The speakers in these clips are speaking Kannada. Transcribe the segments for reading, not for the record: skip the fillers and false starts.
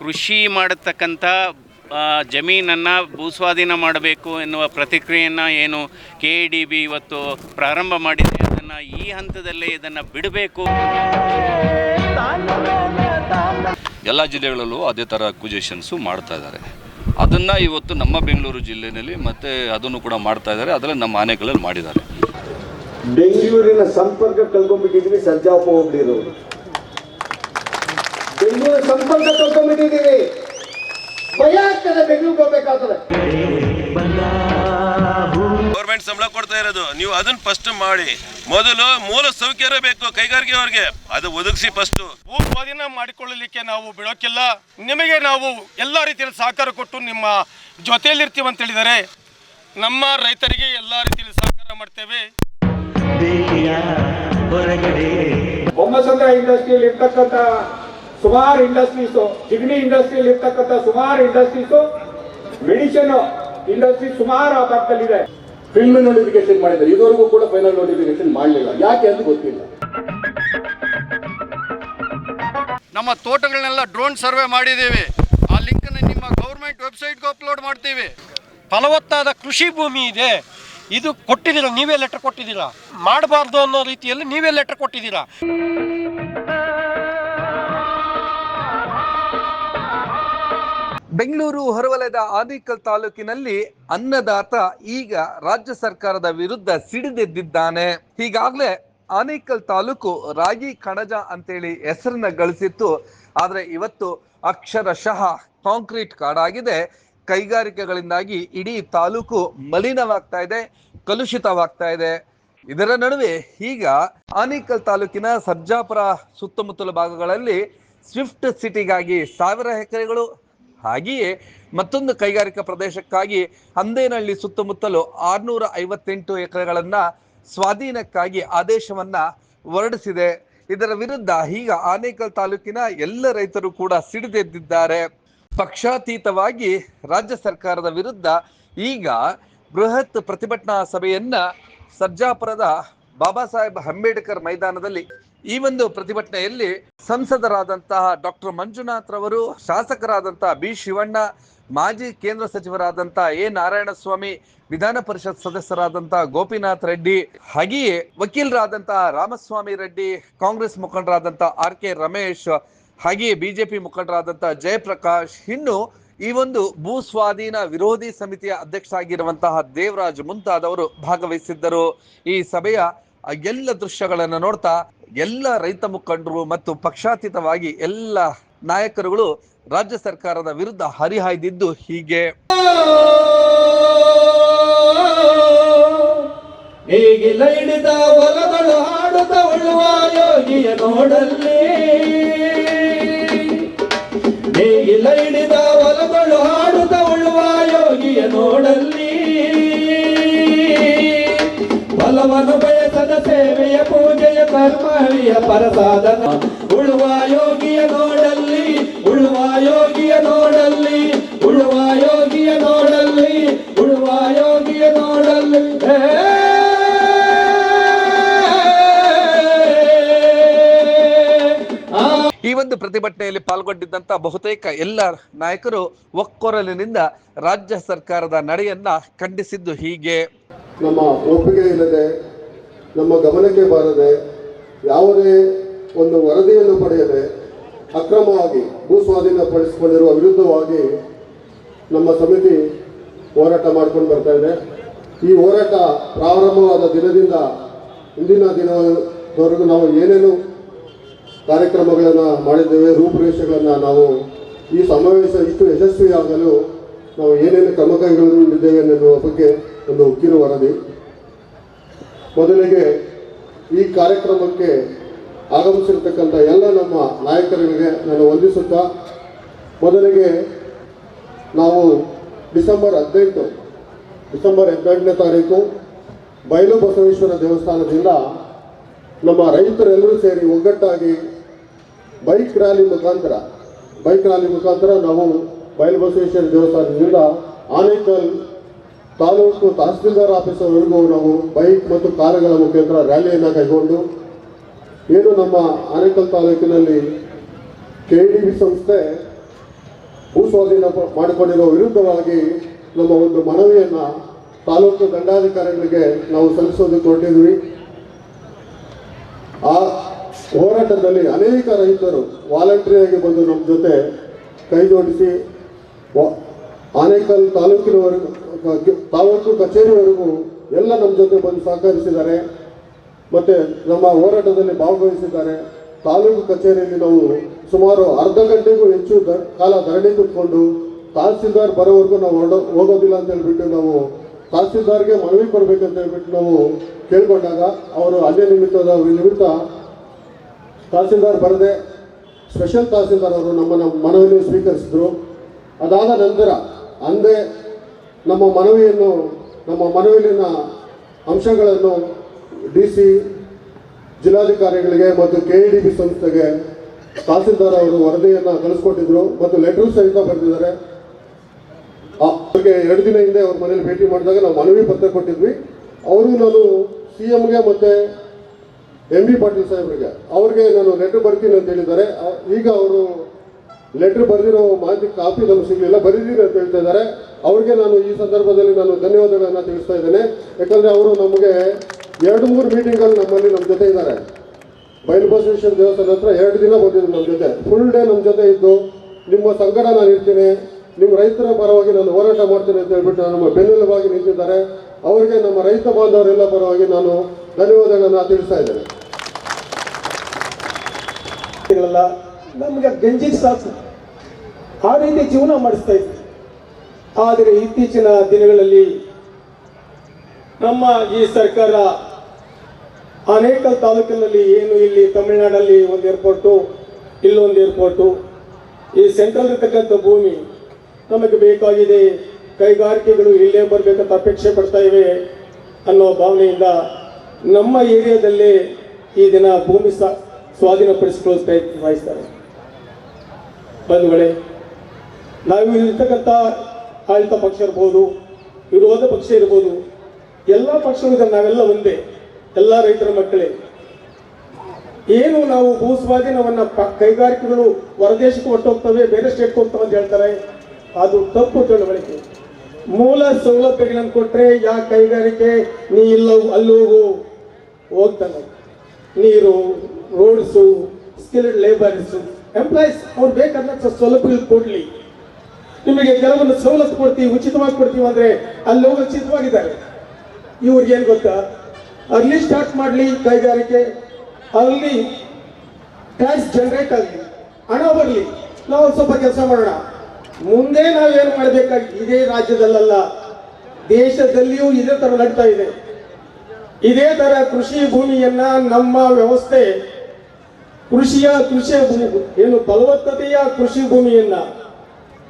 ಕೃಷಿ ಮಾಡತಕ್ಕಂಥ ಜಮೀನನ್ನು ಭೂಸ್ವಾಧೀನ ಮಾಡಬೇಕು ಎನ್ನುವ ಪ್ರತಿಕ್ರಿಯೆಯನ್ನು ಏನು KADB ಇವತ್ತು ಪ್ರಾರಂಭ ಮಾಡಿದೆ, ಅದನ್ನು ಈ ಹಂತದಲ್ಲೇ ಇದನ್ನು ಬಿಡಬೇಕು. ಎಲ್ಲ ಜಿಲ್ಲೆಗಳಲ್ಲೂ ಅದೇ ಥರ ಅಕ್ವಿಜೇಷನ್ಸು ಮಾಡ್ತಾ ಇದ್ದಾರೆ. ಅದನ್ನು ಇವತ್ತು ನಮ್ಮ ಬೆಂಗಳೂರು ಜಿಲ್ಲೆಯಲ್ಲಿ ಮತ್ತೆ ಅದನ್ನು ಕೂಡ ಮಾಡ್ತಾ ಇದ್ದಾರೆ. ಅದರಲ್ಲಿ ನಮ್ಮ ಆನೆಗಳಲ್ಲಿ ಮಾಡಿದ್ದಾರೆ. ಬೆಂಗಳೂರಿನ ಸಂಪರ್ಕ ಕಳ್ಕೊಂಡ್ಬಿಟ್ಟಿದ್ದೀವಿ. ಸರ್ಜಾಪುರ ಹೋಗ್ಲಿರೋರು ಬೆಂಗಳೂರು ಸಂಪರ್ಕ ಕಳ್ಕೊಂಡ್ಬಿಟ್ಟಿದ್ದೀವಿ. ಭಯ ಆಗ್ತದೆ ಬೆಂಗಳೂರಿಗೆ ಹೋಗ್ಬೇಕಾದ್ರೆ. ಗೌರ್ಮೆಂಟ್ ಸಂಬಳ ಕೊಡ್ತಾ ಇರೋದು, ನೀವು ಅದನ್ನ ಫಸ್ಟ್ ಮಾಡಿ. ಮೊದಲು ಮೂಲ ಸೌಕರ್ಯ ಬೇಕು ಕೈಗಾರಿಕೆಯವರಿಗೆ, ಅದು ಒದಗಿಸಿ ಫಸ್ಟ್. ಭೂ ಸ್ವಾಧೀನ ಮಾಡಿಕೊಳ್ಳಲಿಕ್ಕೆ ನಾವು ಬಿಡೋಕ್ಕಿಲ್ಲ. ನಿಮಗೆ ನಾವು ಎಲ್ಲ ರೀತಿಯಲ್ಲಿ ಸಹಕಾರ ಕೊಟ್ಟು ನಿಮ್ಮ ಜೊತೆಯಲ್ಲಿರ್ತೀವಿ ಅಂತ ಹೇಳಿದರೆ, ನಮ್ಮ ರೈತರಿಗೆ ಎಲ್ಲ ರೀತಿಯಲ್ಲಿ ಸಹಕಾರ ಮಾಡ್ತೇವೆ. ಬೊಮ್ಮಸಂದ್ರ ಇಂಡಸ್ಟ್ರಿಯಲ್ಲಿ ಇರ್ತಕ್ಕಂಥ ಸುಮಾರು ಇಂಡಸ್ಟ್ರೀಸು, ಚಿಗಣಿ ಇಂಡಸ್ಟ್ರಿಯಲ್ಲಿ ಇರ್ತಕ್ಕಂಥ ಸುಮಾರು ಇಂಡಸ್ಟ್ರೀಸು, ಮೆಡಿಸಿನ್ ಇಂಡಸ್ಟ್ರಿ ಸುಮಾರು ಆ ಭಾಗದಲ್ಲಿದೆ. ಫಿಲ್ಮ್ ನೋಟಿಫಿಕೇಶನ್ ಮಾಡಿದ್ದಾರೆ, ಇದುವರೆಗೂ ಕೂಡ ಫೈನಲ್ ನೋಟಿಫಿಕೇಶನ್ ಮಾಡಲಿಲ್ಲ. ಯಾಕೆ ಅಂತ ಗೊತ್ತಿಲ್ಲ. ನಮ್ಮ ತೋಟಗಳನ್ನೆಲ್ಲ ಡ್ರೋನ್ ಸರ್ವೆ ಮಾಡಿದ್ದೇವೆ. ಆ ಲಿಂಕನ್ನು ನಿಮ್ಮ ಗೌರ್ಮೆಂಟ್ ವೆಬ್ಸೈಟ್ಗೆ ಅಪ್ಲೋಡ್ ಮಾಡ್ತೀವಿ. ಫಲವತ್ತಾದ ಕೃಷಿ ಭೂಮಿ ಇದೆ, ಇದು ಕೊಟ್ಟಿದ್ದೀರಾ, ನೀವೇ ಲೆಟರ್ ಕೊಟ್ಟಿದ್ದೀರಾ. ಮಾಡಬಾರ್ದು ಅನ್ನೋ ರೀತಿಯಲ್ಲಿ ನೀವೇ ಲೆಟರ್ ಕೊಟ್ಟಿದ್ದೀರಾ. ಬೆಂಗಳೂರು ಹೊರವಲಯದ ಆನೇಕಲ್ ತಾಲೂಕಿನಲ್ಲಿ ಅನ್ನದಾತ ಈಗ ರಾಜ್ಯ ಸರ್ಕಾರದ ವಿರುದ್ಧ ಸಿಡಿದೆದ್ದಿದ್ದಾನೆ. ಹೀಗಾಗಲೇ ಆನೇಕಲ್ ತಾಲೂಕು ರಾಗಿ ಕಣಜ ಅಂತೇಳಿ ಹೆಸರನ್ನ ಗಳಿಸಿತ್ತು. ಆದರೆ ಇವತ್ತು ಅಕ್ಷರಶಃ ಕಾಂಕ್ರೀಟ್ ಕಾಡಾಗಿದೆ. ಕೈಗಾರಿಕೆಗಳಿಂದಾಗಿ ಇಡೀ ತಾಲೂಕು ಮಲಿನವಾಗ್ತಾ ಇದೆ, ಕಲುಷಿತವಾಗ್ತಾ ಇದೆ. ಇದರ ನಡುವೆ ಈಗ ಆನೇಕಲ್ ತಾಲೂಕಿನ ಸರ್ಜಾಪುರ ಸುತ್ತಮುತ್ತಲ ಭಾಗಗಳಲ್ಲಿ ಸ್ವಿಫ್ಟ್ ಸಿಟಿಗಾಗಿ 1000 ಎಕರೆಗಳು, ಹಾಗೆಯೇ ಮತ್ತೊಂದು ಕೈಗಾರಿಕಾ ಪ್ರದೇಶಕ್ಕಾಗಿ ಹಂದೇನಹಳ್ಳಿ ಸುತ್ತಮುತ್ತಲು 658 ಎಕರೆಗಳನ್ನ ಸ್ವಾಧೀನಕ್ಕಾಗಿ ಆದೇಶವನ್ನ ಹೊರಡಿಸಿದೆ. ಇದರ ವಿರುದ್ಧ ಈಗ ಆನೇಕಲ್ ತಾಲೂಕಿನ ಎಲ್ಲ ರೈತರು ಕೂಡ ಸಿಡಿದೆದ್ದಿದ್ದಾರೆ. ಪಕ್ಷಾತೀತವಾಗಿ ರಾಜ್ಯ ಸರ್ಕಾರದ ವಿರುದ್ಧ ಈಗ ಬೃಹತ್ ಪ್ರತಿಭಟನಾ ಸಭೆಯನ್ನ ಸರ್ಜಾಪುರದ ಬಾಬಾ ಸಾಹೇಬ್ ಅಂಬೇಡ್ಕರ್ ಮೈದಾನದಲ್ಲಿ ಈ ಒಂದು ಪ್ರತಿಭಟನೆಯಲ್ಲಿ ಸಂಸದರಾದಂತಹ ಡಾಕ್ಟರ್ ಮಂಜುನಾಥ್ ರವರು, ಶಾಸಕರಾದಂತಹ ಬಿ ಶಿವಣ್ಣ, ಮಾಜಿ ಕೇಂದ್ರ ಸಚಿವರಾದಂತಹ ಎ ನಾರಾಯಣಸ್ವಾಮಿ, ವಿಧಾನ ಪರಿಷತ್ ಸದಸ್ಯರಾದಂತಹ ಗೋಪಿನಾಥ್ ರೆಡ್ಡಿ, ಹಾಗೆಯೇ ವಕೀಲರಾದಂತಹ ರಾಮಸ್ವಾಮಿ ರೆಡ್ಡಿ, ಕಾಂಗ್ರೆಸ್ ಮುಖಂಡರಾದಂತಹ RK ರಮೇಶ್, ಹಾಗೆಯೇ ಬಿಜೆಪಿ ಮುಖಂಡರಾದಂತಹ ಜಯಪ್ರಕಾಶ್, ಇನ್ನು ಈ ಒಂದು ಭೂ ಸ್ವಾಧೀನ ವಿರೋಧಿ ಸಮಿತಿಯ ಅಧ್ಯಕ್ಷ ಆಗಿರುವಂತಹ ದೇವರಾಜ್ ಮುಂತಾದವರು ಭಾಗವಹಿಸಿದ್ದರು. ಈ ಸಭೆಯ ಎಲ್ಲ ದೃಶ್ಯಗಳನ್ನು ನೋಡ್ತಾ ಎಲ್ಲ ರೈತ ಮುಖಂಡರು ಮತ್ತು ಪಕ್ಷಾತೀತವಾಗಿ ಎಲ್ಲ ನಾಯಕರುಗಳು ರಾಜ್ಯ ಸರ್ಕಾರದ ವಿರುದ್ಧ ಹರಿಹಾಯ್ದಿದ್ದು ಹೀಗೆ. ಹೇಗಿಲ್ಲ ಹಿಡಿದ ಹೊಲಗಳು ಹಾಡುತ್ತ ಉಳ್ಳುವ ಯೋಗಿಯ ನೋಡಲ್ಲಿ, ಹೇಗಿಲ್ಲ ಹಿಡಿದ ಹೊಲಗಳು ಹಾಡುತ್ತ ಉಳ್ಳುವ ಯೋಗಿಯ ನೋಡಲ್ಲಿ, ಫಲವನ್ನು ಬಯಸದ ಸೇವೆಯ ಪೂಜೆಯ ಕರ್ಮವಿಯ ಪರಸಾಧನ ಉಳುವ ಯೋಗಿಯ ನೋಡಲ್ಲಿ, ಉಳುವ ಯೋಗಿಯ ನೋಡಲ್ಲಿ, ಉಳುವ ಯೋಗಿಯ ನೋಡಲ್ಲಿ, ಉಳುವ ಯೋಗಿಯ ನೋಡಲ್ಲಿ. ಈ ಒಂದು ಪ್ರತಿಭಟನೆಯಲ್ಲಿ ಪಾಲ್ಗೊಂಡಿದ್ದಂತ ಬಹುತೇಕ ಎಲ್ಲ ನಾಯಕರು ಒಕ್ಕೊರಲಿನಿಂದ ರಾಜ್ಯ ಸರ್ಕಾರದ ನಡೆಯನ್ನ ಖಂಡಿಸಿದ್ದು ಹೀಗೆ. ನಮ್ಮ ಒಪ್ಪಿಗೆ ಇಲ್ಲದೆ, ನಮ್ಮ ಗಮನಕ್ಕೆ ಬಾರದೆ, ಯಾವುದೇ ಒಂದು ವರದಿಯನ್ನು ಪಡೆಯದೆ ಅಕ್ರಮವಾಗಿ ಭೂ ಸ್ವಾಧೀನಪಡಿಸಿಕೊಂಡಿರುವ ವಿರುದ್ಧವಾಗಿ ನಮ್ಮ ಸಮಿತಿ ಹೋರಾಟ ಮಾಡ್ಕೊಂಡು ಬರ್ತಾ ಇದೆ. ಈ ಹೋರಾಟ ಪ್ರಾರಂಭವಾದ ದಿನದಿಂದ ಇಂದಿನ ದಿನದವರೆಗೂ ನಾವು ಏನೇನು ಕಾರ್ಯಕ್ರಮಗಳನ್ನು ಮಾಡಿದ್ದೇವೆ, ರೂಪುರೇಷೆಗಳನ್ನು ನಾವು ಈ ಸಮಾವೇಶ ಇಷ್ಟು ಯಶಸ್ವಿಯಾಗಲು ನಾವು ಏನೇನು ಕ್ರಮ ಕೈಗೊಂಡಿದ್ದೇವೆ ಎನ್ನುವ ಬಗ್ಗೆ ಒಂದು ಕಿರು ವರದಿ. ಮೊದಲಿಗೆ ಈ ಕಾರ್ಯಕ್ರಮಕ್ಕೆ ಆಗಮಿಸಿರ್ತಕ್ಕಂಥ ಎಲ್ಲ ನಮ್ಮ ನಾಯಕರಿಗೆ ನಾನು ವಂದಿಸುತ್ತಾ, ಮೊದಲಿಗೆ ನಾವು ಡಿಸೆಂಬರ್ 18ನೇ ತಾರೀಕು ಬಯಲು ಬಸವೇಶ್ವರ ದೇವಸ್ಥಾನದಿಂದ ನಮ್ಮ ರೈತರೆಲ್ಲರೂ ಸೇರಿ ಒಗ್ಗಟ್ಟಾಗಿ ಬೈಕ್ ರ್ಯಾಲಿ ಮುಖಾಂತರ ನಾವು ಬಯಲು ಬಸವೇಶ್ವರ ದೇವಸ್ಥಾನದಿಂದ ಆನೇಕಲ್ ತಾಲೂಕು ತಹಸೀಲ್ದಾರ್ ಆಫೀಸ್ವರೆಗೂ ನಾವು ಬೈಕ್ ಮತ್ತು ಕಾರುಗಳ ಮುಖಾಂತರ ರ್ಯಾಲಿಯನ್ನು ಕೈಗೊಂಡು, ಏನು ನಮ್ಮ ಆನೇಕಲ್ ತಾಲೂಕಿನಲ್ಲಿ KADB ಸಂಸ್ಥೆ ಭೂಸ್ವಾಧೀನ ಮಾಡಿಕೊಂಡಿರುವ ವಿರುದ್ಧವಾಗಿ ನಮ್ಮ ಒಂದು ಮನವಿಯನ್ನು ತಾಲೂಕು ದಂಡಾಧಿಕಾರಿಗಳಿಗೆ ನಾವು ಸಲ್ಲಿಸೋದಕ್ಕೆ ಹೊರಟಿದ್ವಿ. ಆ ಹೋರಾಟದಲ್ಲಿ ಅನೇಕ ರೈತರು ವಾಲಂಟ್ರಿಯಾಗಿ ಬಂದು ನಮ್ಮ ಜೊತೆ ಕೈ ಜೋಡಿಸಿ ಆನೇಕಲ್ ತಾಲೂಕಿನವರೆಗೂ ತಾಲೂಕು ಕಚೇರಿವರೆಗೂ ಎಲ್ಲ ನಮ್ಮ ಜೊತೆ ಬಂದು ಸಹಕರಿಸಿದ್ದಾರೆ ಮತ್ತು ನಮ್ಮ ಹೋರಾಟದಲ್ಲಿ ಭಾಗವಹಿಸಿದ್ದಾರೆ. ತಾಲೂಕು ಕಚೇರಿಯಲ್ಲಿ ನಾವು ಸುಮಾರು ಅರ್ಧ ಗಂಟೆಗೂ ಹೆಚ್ಚು ಕಾಲ ಧರಣಿ ಕೂತ್ಕೊಂಡು ತಹಸೀಲ್ದಾರ್ ಬರೋವರೆಗೂ ನಾವು ಹೋಗೋದಿಲ್ಲ ಅಂತ ಹೇಳ್ಬಿಟ್ಟು ನಾವು ತಹಸೀಲ್ದಾರ್ಗೆ ಮನವಿ ಕೊಡಬೇಕಂತ ಹೇಳ್ಬಿಟ್ಟು ನಾವು ಕೇಳ್ಕೊಂಡಾಗ ಅವರು ಅನ್ಯ ನಿಮಿತ್ತ ತಹಸೀಲ್ದಾರ್ ಬರದೆ ಸ್ಪೆಷಲ್ ತಹಸೀಲ್ದಾರ್ ಅವರು ನಮ್ಮ ಮನವಿಯನ್ನು ಸ್ವೀಕರಿಸಿದ್ರು. ಅದಾದ ನಂತರ ಅಂದೇ ನಮ್ಮ ಮನವಿಯಲ್ಲಿನ ಅಂಶಗಳನ್ನು DC ಜಿಲ್ಲಾಧಿಕಾರಿಗಳಿಗೆ ಮತ್ತು KEDB ಸಂಸ್ಥೆಗೆ ತಹಸೀಲ್ದಾರ್ ಅವರು ವರದಿಯನ್ನು ಕಳಿಸ್ಕೊಟ್ಟಿದ್ರು ಮತ್ತು ಲೆಟರ್ ಸಹಿತ ಬರೆದಿದ್ದಾರೆ. ಅವ್ರಿಗೆ 2 ದಿನ ಹಿಂದೆ ಅವ್ರ ಮನೇಲಿ ಭೇಟಿ ಮಾಡಿದಾಗ ನಾವು ಮನವಿ ಪತ್ರ ಕೊಟ್ಟಿದ್ವಿ. ಅವರು ನಾನು CMಗೆ ಮತ್ತು MB ಪಾಟೀಲ್ ಸಾಹೇಬ್ರಿಗೆ ಅವ್ರಿಗೆ ನಾನು ಲೆಟರ್ ಬರ್ತೀನಿ ಅಂತ ಹೇಳಿದ್ದಾರೆ. ಈಗ ಅವರು ಲೆಟರ್ ಬರೆದಿರೋ ಮಾಹಿತಿ ಕಾಪಿ ನಮ್ಗೆ ಸಿಗಲಿಲ್ಲ, ಬರೀತೀನಿ ಅಂತ ಹೇಳ್ತಾ ಇದ್ದಾರೆ. ಅವ್ರಿಗೆ ನಾನು ಈ ಸಂದರ್ಭದಲ್ಲಿ ನಾನು ಧನ್ಯವಾದಗಳನ್ನು ತಿಳಿಸ್ತಾ ಇದ್ದೇನೆ. ಯಾಕಂದರೆ ಅವರು ನಮಗೆ 2-3 ಮೀಟಿಂಗಲ್ಲಿ ನಮ್ಮ ಜೊತೆ ಇದ್ದಾರೆ. ಬಯಲುಬಸವೇಶ್ವರ ದೇವಸ್ಥಾನ ಹತ್ರ 2 ದಿನ ಬಂದಿದ್ರು ನಮ್ಮ ಜೊತೆ, ಫುಲ್ ಡೇ ನಮ್ಮ ಜೊತೆ ಇದ್ದು ನಿಮ್ಮ ಸಂಕಟ ನಾನು ಇರ್ತೀನಿ, ನಿಮ್ಮ ರೈತರ ಪರವಾಗಿ ನಾನು ಹೋರಾಟ ಮಾಡ್ತೀನಿ ಅಂತ ಹೇಳ್ಬಿಟ್ಟು ನಮ್ಮ ಬೆನ್ನೆಲುಬಾಗಿ ನಿಂತಿದ್ದಾರೆ. ಅವರಿಗೆ ನಮ್ಮ ರೈತ ಬಾಂಧವರೆಲ್ಲ ಪರವಾಗಿ ನಾನು ಧನ್ಯವಾದಗಳನ್ನು ತಿಳಿಸ್ತಾ ಇದ್ದೇನೆ. ನಮಗೆ ಗಂಜಿಗೆ ಸಾಕು ಆ ರೀತಿ ಜೀವನ ಮಾಡಿಸ್ತಾ ಇದ್ವಿ. ಆದರೆ ಇತ್ತೀಚಿನ ದಿನಗಳಲ್ಲಿ ನಮ್ಮ ಈ ಸರ್ಕಾರ ಅನೇಕ ತಾಲೂಕಿನಲ್ಲಿ ಏನು ಇಲ್ಲಿ ತಮಿಳುನಾಡಲ್ಲಿ ಒಂದು ಏರ್ಪೋರ್ಟು, ಇಲ್ಲೊಂದು ಏರ್ಪೋರ್ಟು, ಈ ಸೆಂಟ್ರಲ್ ಇರ್ತಕ್ಕಂಥ ಭೂಮಿ ನಮಗೆ ಬೇಕಾಗಿದೆ, ಕೈಗಾರಿಕೆಗಳು ಇಲ್ಲೇ ಬರಬೇಕಂತ ಅಪೇಕ್ಷೆ ಪಡ್ತಾ ಇವೆ ಅನ್ನೋ ಭಾವನೆಯಿಂದ ನಮ್ಮ ಏರಿಯಾದಲ್ಲೇ ಈ ದಿನ ಭೂಮಿ ಸ್ವಾಧೀನಪಡಿಸಿಕೊಳ್ಳಲು ಪ್ರಯತ್ನಿಸ್ತಾರೆ. ಬಂಧುಗಳೇ, ನಾವು ಇಲ್ಲಿರ್ತಕ್ಕಂಥ ಆಡಳಿತ ಪಕ್ಷ ಇರ್ಬೋದು, ವಿರೋಧ ಪಕ್ಷ ಇರ್ಬೋದು, ಎಲ್ಲ ಪಕ್ಷಗಳಿಂದ ನಾವೆಲ್ಲ ಒಂದೇ, ಎಲ್ಲ ರೈತರ ಮಕ್ಕಳೇ. ಏನು ನಾವು ಭೂ ಸ್ವಾಧೀನವನ್ನು ಕೈಗಾರಿಕೆಗಳು ಹೊರದೇಶಕ್ಕೆ ಹೊರಟೋಗ್ತವೆ, ಬೇರೆ ಸ್ಟೇಟ್ಗೆ ಹೋಗ್ತವೆ ಅಂತ ಹೇಳ್ತಾರೆ, ಅದು ತಪ್ಪು ತಿಳುವಳಿಕೆ. ಮೂಲ ಸೌಲಭ್ಯಗಳನ್ನು ಕೊಟ್ಟರೆ ಯಾವ ಕೈಗಾರಿಕೆ ನೀ ಇಲ್ಲ ಅಲ್ಲೋಗು ಹೋಗ್ತಾನೆ. ನೀರು, ರೋಡ್ಸು, ಸ್ಕಿಲ್ಡ್ ಲೇಬರ್ಸು, ಎಂಪ್ಲಾಯೀಸ್ ಅವ್ರು ಬೇಕಾದ ಸೌಲಭ್ಯಗಳು ಕೊಡಲಿ. ನಿಮಗೆ ಕೆಲವೊಂದು ಸವಲತ್ತು ಕೊಡ್ತೀವಿ, ಉಚಿತವಾಗಿ ಕೊಡ್ತೀವಿ ಅಂದರೆ ಅಲ್ಲಿ ಹೋಗಿ ಉಚಿತವಾಗಿದ್ದಾರೆ. ಇವ್ರಿಗೆ ಏನು ಗೊತ್ತಾ, ಅಲ್ಲಿ ಸ್ಟಾರ್ಟ್ ಮಾಡಲಿ ಕೈಗಾರಿಕೆ, ಅಲ್ಲಿ ಟ್ಯಾಕ್ಸ್ ಜನರೇಟ್ ಆಗಲಿ, ಹಣ ಬರಲಿ, ನಾವು ಸ್ವಲ್ಪ ಕೆಲಸ ಮಾಡೋಣ. ಮುಂದೆ ನಾವೇನು ಮಾಡಬೇಕಾಗಿ ಇದೇ ರಾಜ್ಯದಲ್ಲ, ದೇಶದಲ್ಲಿಯೂ ಇದೇ ಥರ ನಡ್ತಾ ಇದೆ. ಇದೇ ಥರ ಕೃಷಿ ಭೂಮಿಯನ್ನ ನಮ್ಮ ವ್ಯವಸ್ಥೆ ಕೃಷಿ ಏನು ಫಲವತ್ತತೆಯ ಕೃಷಿ ಭೂಮಿಯನ್ನ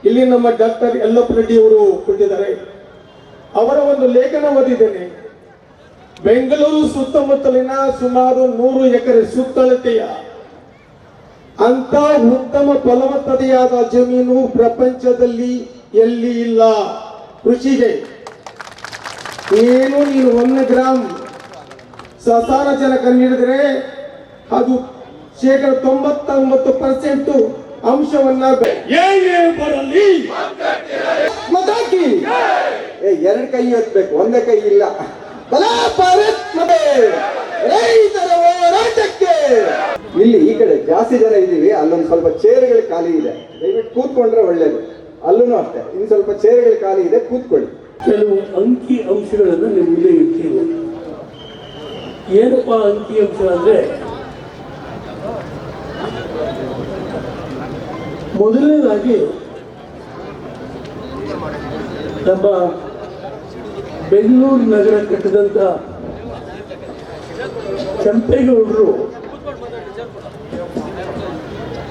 ಇಲ್ಲಿ ನಮ್ಮ ಡಾಕ್ಟರ್ ಯಲ್ಲಪ್ಪ ರೆಡ್ಡಿ ಅವರು ಕೊಟ್ಟಿದ್ದಾರೆ. ಅವರ ಒಂದು ಲೇಖನ ಓದಿದ್ದೇನೆ. ಬೆಂಗಳೂರು ಸುತ್ತಮುತ್ತಲಿನ ಸುಮಾರು 100 ಎಕರೆ ಸುತ್ತಳತೆಯ ಅಂತ ಉತ್ತಮ ಫಲವತ್ತತೆಯಾದ ಜಮೀನು ಪ್ರಪಂಚದಲ್ಲಿ ಎಲ್ಲಿ ಇಲ್ಲ ಕೃಷಿಗೆ. ಏನು ನೀನು 1 ಗ್ರಾಮ್ ಸಸಾರಜನಕ ನೀಡಿದರೆ ಅದು 99% ಅಂಶವನ್ನ ಬರಲಿ. ಮತಾಕಿ 2 ಕೈ ಎತ್ತಬೇಕು, 1 ಕೈ ಇಲ್ಲ. ರೈತರ ಹೋರಾಟಕ್ಕೆ ಇಲ್ಲಿ ಈ ಕಡೆ ಜಾಸ್ತಿ ಜನ ಇದ್ದೀವಿ, ಅಲ್ಲೊಂದು ಸ್ವಲ್ಪ ಚೇರ್ಗಳು ಖಾಲಿ ಇದೆ, ದಯವಿಟ್ಟು ಕೂತ್ಕೊಂಡ್ರೆ ಒಳ್ಳೇದು. ಅಲ್ಲೂ ಅಷ್ಟೇ, ಇನ್ನು ಸ್ವಲ್ಪ ಚೇರ್ಗಳು ಖಾಲಿ ಇದೆ, ಕೂತ್ಕೊಳ್ಳಿ. ಕೆಲವು ಅಂಕಿ ಅಂಶಗಳನ್ನು ನಿಮ್ಮ ಮುಂದೆ ಇಡ್ತೀವಿ. ಏನಪ್ಪ ಅಂಕಿ ಅಂಶ ಅಂದರೆ, ಮೊದಲನೇದಾಗಿ ನಮ್ಮ ಬೆಂಗಳೂರು ನಗರ ಕಟ್ಟಿದಂಥ ಕೆಂಪೇಗೌಡರು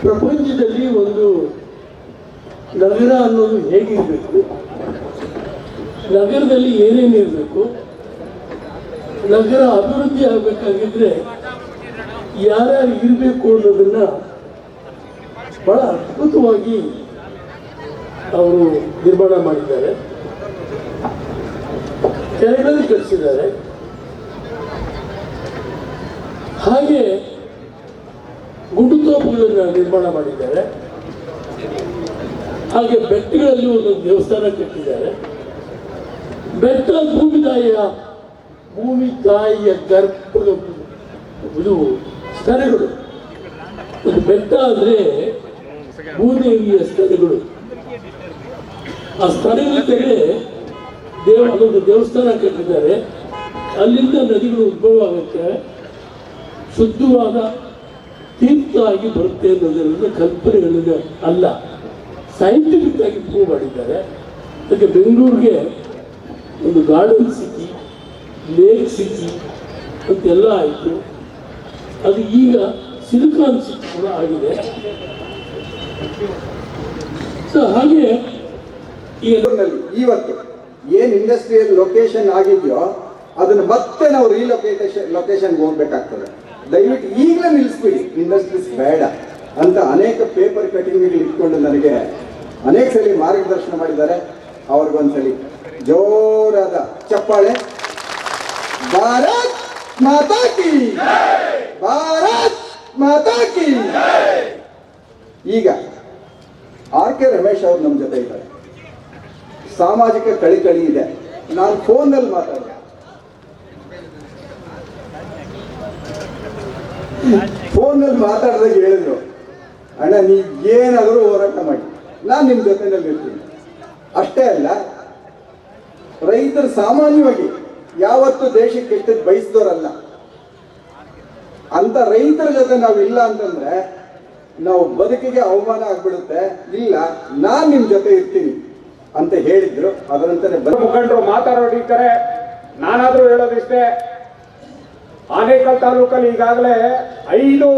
ಪ್ರಪಂಚದಲ್ಲಿ ಒಂದು ನಗರ ಅನ್ನೋದು ಹೇಗಿರಬೇಕು, ನಗರದಲ್ಲಿ ಏನೇನಿರಬೇಕು, ನಗರ ಅಭಿವೃದ್ಧಿ ಆಗಬೇಕಾಗಿದ್ರೆ ಯಾರ್ಯಾರು ಇರಬೇಕು ಅನ್ನೋದನ್ನ ಬಹಳ ಅದ್ಭುತವಾಗಿ ಅವರು ನಿರ್ಮಾಣ ಮಾಡಿದ್ದಾರೆ. ಕೆರೆಗಳನ್ನು ಕಟ್ಟಿಸಿದ್ದಾರೆ. ಹಾಗೆ ಗುಂಡುತೋಪುಗಳನ್ನು ನಿರ್ಮಾಣ ಮಾಡಿದ್ದಾರೆ. ಹಾಗೆ ಬೆಟ್ಟಗಳಲ್ಲಿ ಒಂದು ದೇವಸ್ಥಾನ ಕಟ್ಟಿದ್ದಾರೆ. ಬೆಟ್ಟ ಭೂಮಿ ತಾಯಿಯ ಗರ್ಭ ಇದು ಸ್ತನಗಳು. ಒಂದು ಬೆಟ್ಟ ಅಂದರೆ ಭೂದೇವಿಯ ಸ್ತನಗಳು. ಆ ಸ್ತನಗಳ ಕಡೆ ಅದೊಂದು ದೇವಸ್ಥಾನ ಕಟ್ಟಿದ್ದಾರೆ. ಅಲ್ಲಿಂದ ನದಿಗಳು ಉದ್ಭವ ಆಗುತ್ತೆ, ಶುದ್ಧವಾದ ತೀರ್ಥ ಆಗಿ ಬರುತ್ತೆ ಅನ್ನೋದರಿಂದ ಕಲ್ಪನೆಗಳಿದೆ ಅಲ್ಲ, ಸೈಂಟಿಫಿಕ್ ಆಗಿ ಪ್ರೂವ್ ಮಾಡಿದ್ದಾರೆ. ಅದಕ್ಕೆ ಬೆಂಗಳೂರಿಗೆ ಒಂದು ಗಾರ್ಡನ್ ಸಿಟಿ, ಲೇಕ್ ಸಿಟಿ ಅಂತೆಲ್ಲ ಆಯಿತು. ಅದು ಈಗ ಸಿಲಿಕಾನ್ ಸಿಟಿ ಕೂಡ ಆಗಿದೆ. ಸೊ ಹಾಗೆ ಇವತ್ತು ಏನು ಇಂಡಸ್ಟ್ರಿಯಲ್ ಲೊಕೇಶನ್ ಆಗಿದೆಯೋ ಅದನ್ನು ಮತ್ತೆ ನಾವು ಲೊಕೇಶನ್ಗೆ ಹೋಗ್ಬೇಕಾಗ್ತದೆ. ದಯವಿಟ್ಟು ಈಗಲೇ ನಿಲ್ಲಿಸ್ಬಿಡಿ, ಇಂಡಸ್ಟ್ರೀಸ್ ಬೇಡ ಅಂತ ಅನೇಕ ಪೇಪರ್ ಕಟಿಂಗ್ಗಳು ಇಟ್ಕೊಂಡು ನನಗೆ ಅನೇಕ ಸಲ ಮಾರ್ಗದರ್ಶನ ಮಾಡಿದ್ದಾರೆ. ಅವ್ರಿಗೊಂದ್ಸಲಿ ಜೋರಾದ ಚಪ್ಪಾಳೆ. ಭಾರತ್ ಮಾತಾ ಕಿ, ಭಾರತ್ ಮಾತಾ ಕಿ. ಈಗ ಆರ್ ಕೆ ರಮೇಶ್ ಅವರು ನಮ್ಮ ಜೊತೆ ಇದ್ದಾರೆ. ಸಾಮಾಜಿಕ ಕಳಿಕಳಿ ಇದೆ. ನಾನು ಫೋನಲ್ಲಿ ಮಾತಾಡಿದೆ, ಮಾತಾಡಿದಾಗ ಹೇಳಿದ್ರು, ಅಣ್ಣ ನೀವು ಏನಾದರೂ ಹೋರಾಟ ಮಾಡಿ, ನಾನು ನಿಮ್ಮ ಜೊತೆನಲ್ಲಿ ಇರ್ತೀನಿ. ಅಷ್ಟೇ ಅಲ್ಲ, ರೈತರು ಸಾಮಾನ್ಯವಾಗಿ ಯಾವತ್ತು ದೇಶಕ್ಕೆ ಕೆಟ್ಟದ್ದು ಬಯಸಿದವರಲ್ಲ. ಅಂತ ರೈತರ ಜೊತೆ ನಾವು ಇಲ್ಲ ಅಂತಂದ್ರೆ ನಾವು ಬದುಕಿಗೆ ಅವಮಾನ ಆಗ್ಬಿಡುತ್ತೆ. ಇಲ್ಲ, ನಾನು ನಿಮ್ಮ ಜೊತೆ ಇರ್ತೀನಿ ಅಂತ ಹೇಳಿದ್ರು. ಅದರಂತೆ ಮುಖಂಡರು ಮಾತಾಡೋದಿದ್ದಾರೆ. ನಾನಾದ್ರೂ ಹೇಳೋದಿಷ್ಟೇ, ಆನೇಕಲ್ ತಾಲೂಕಲ್ಲಿ ಈಗಾಗಲೇ 5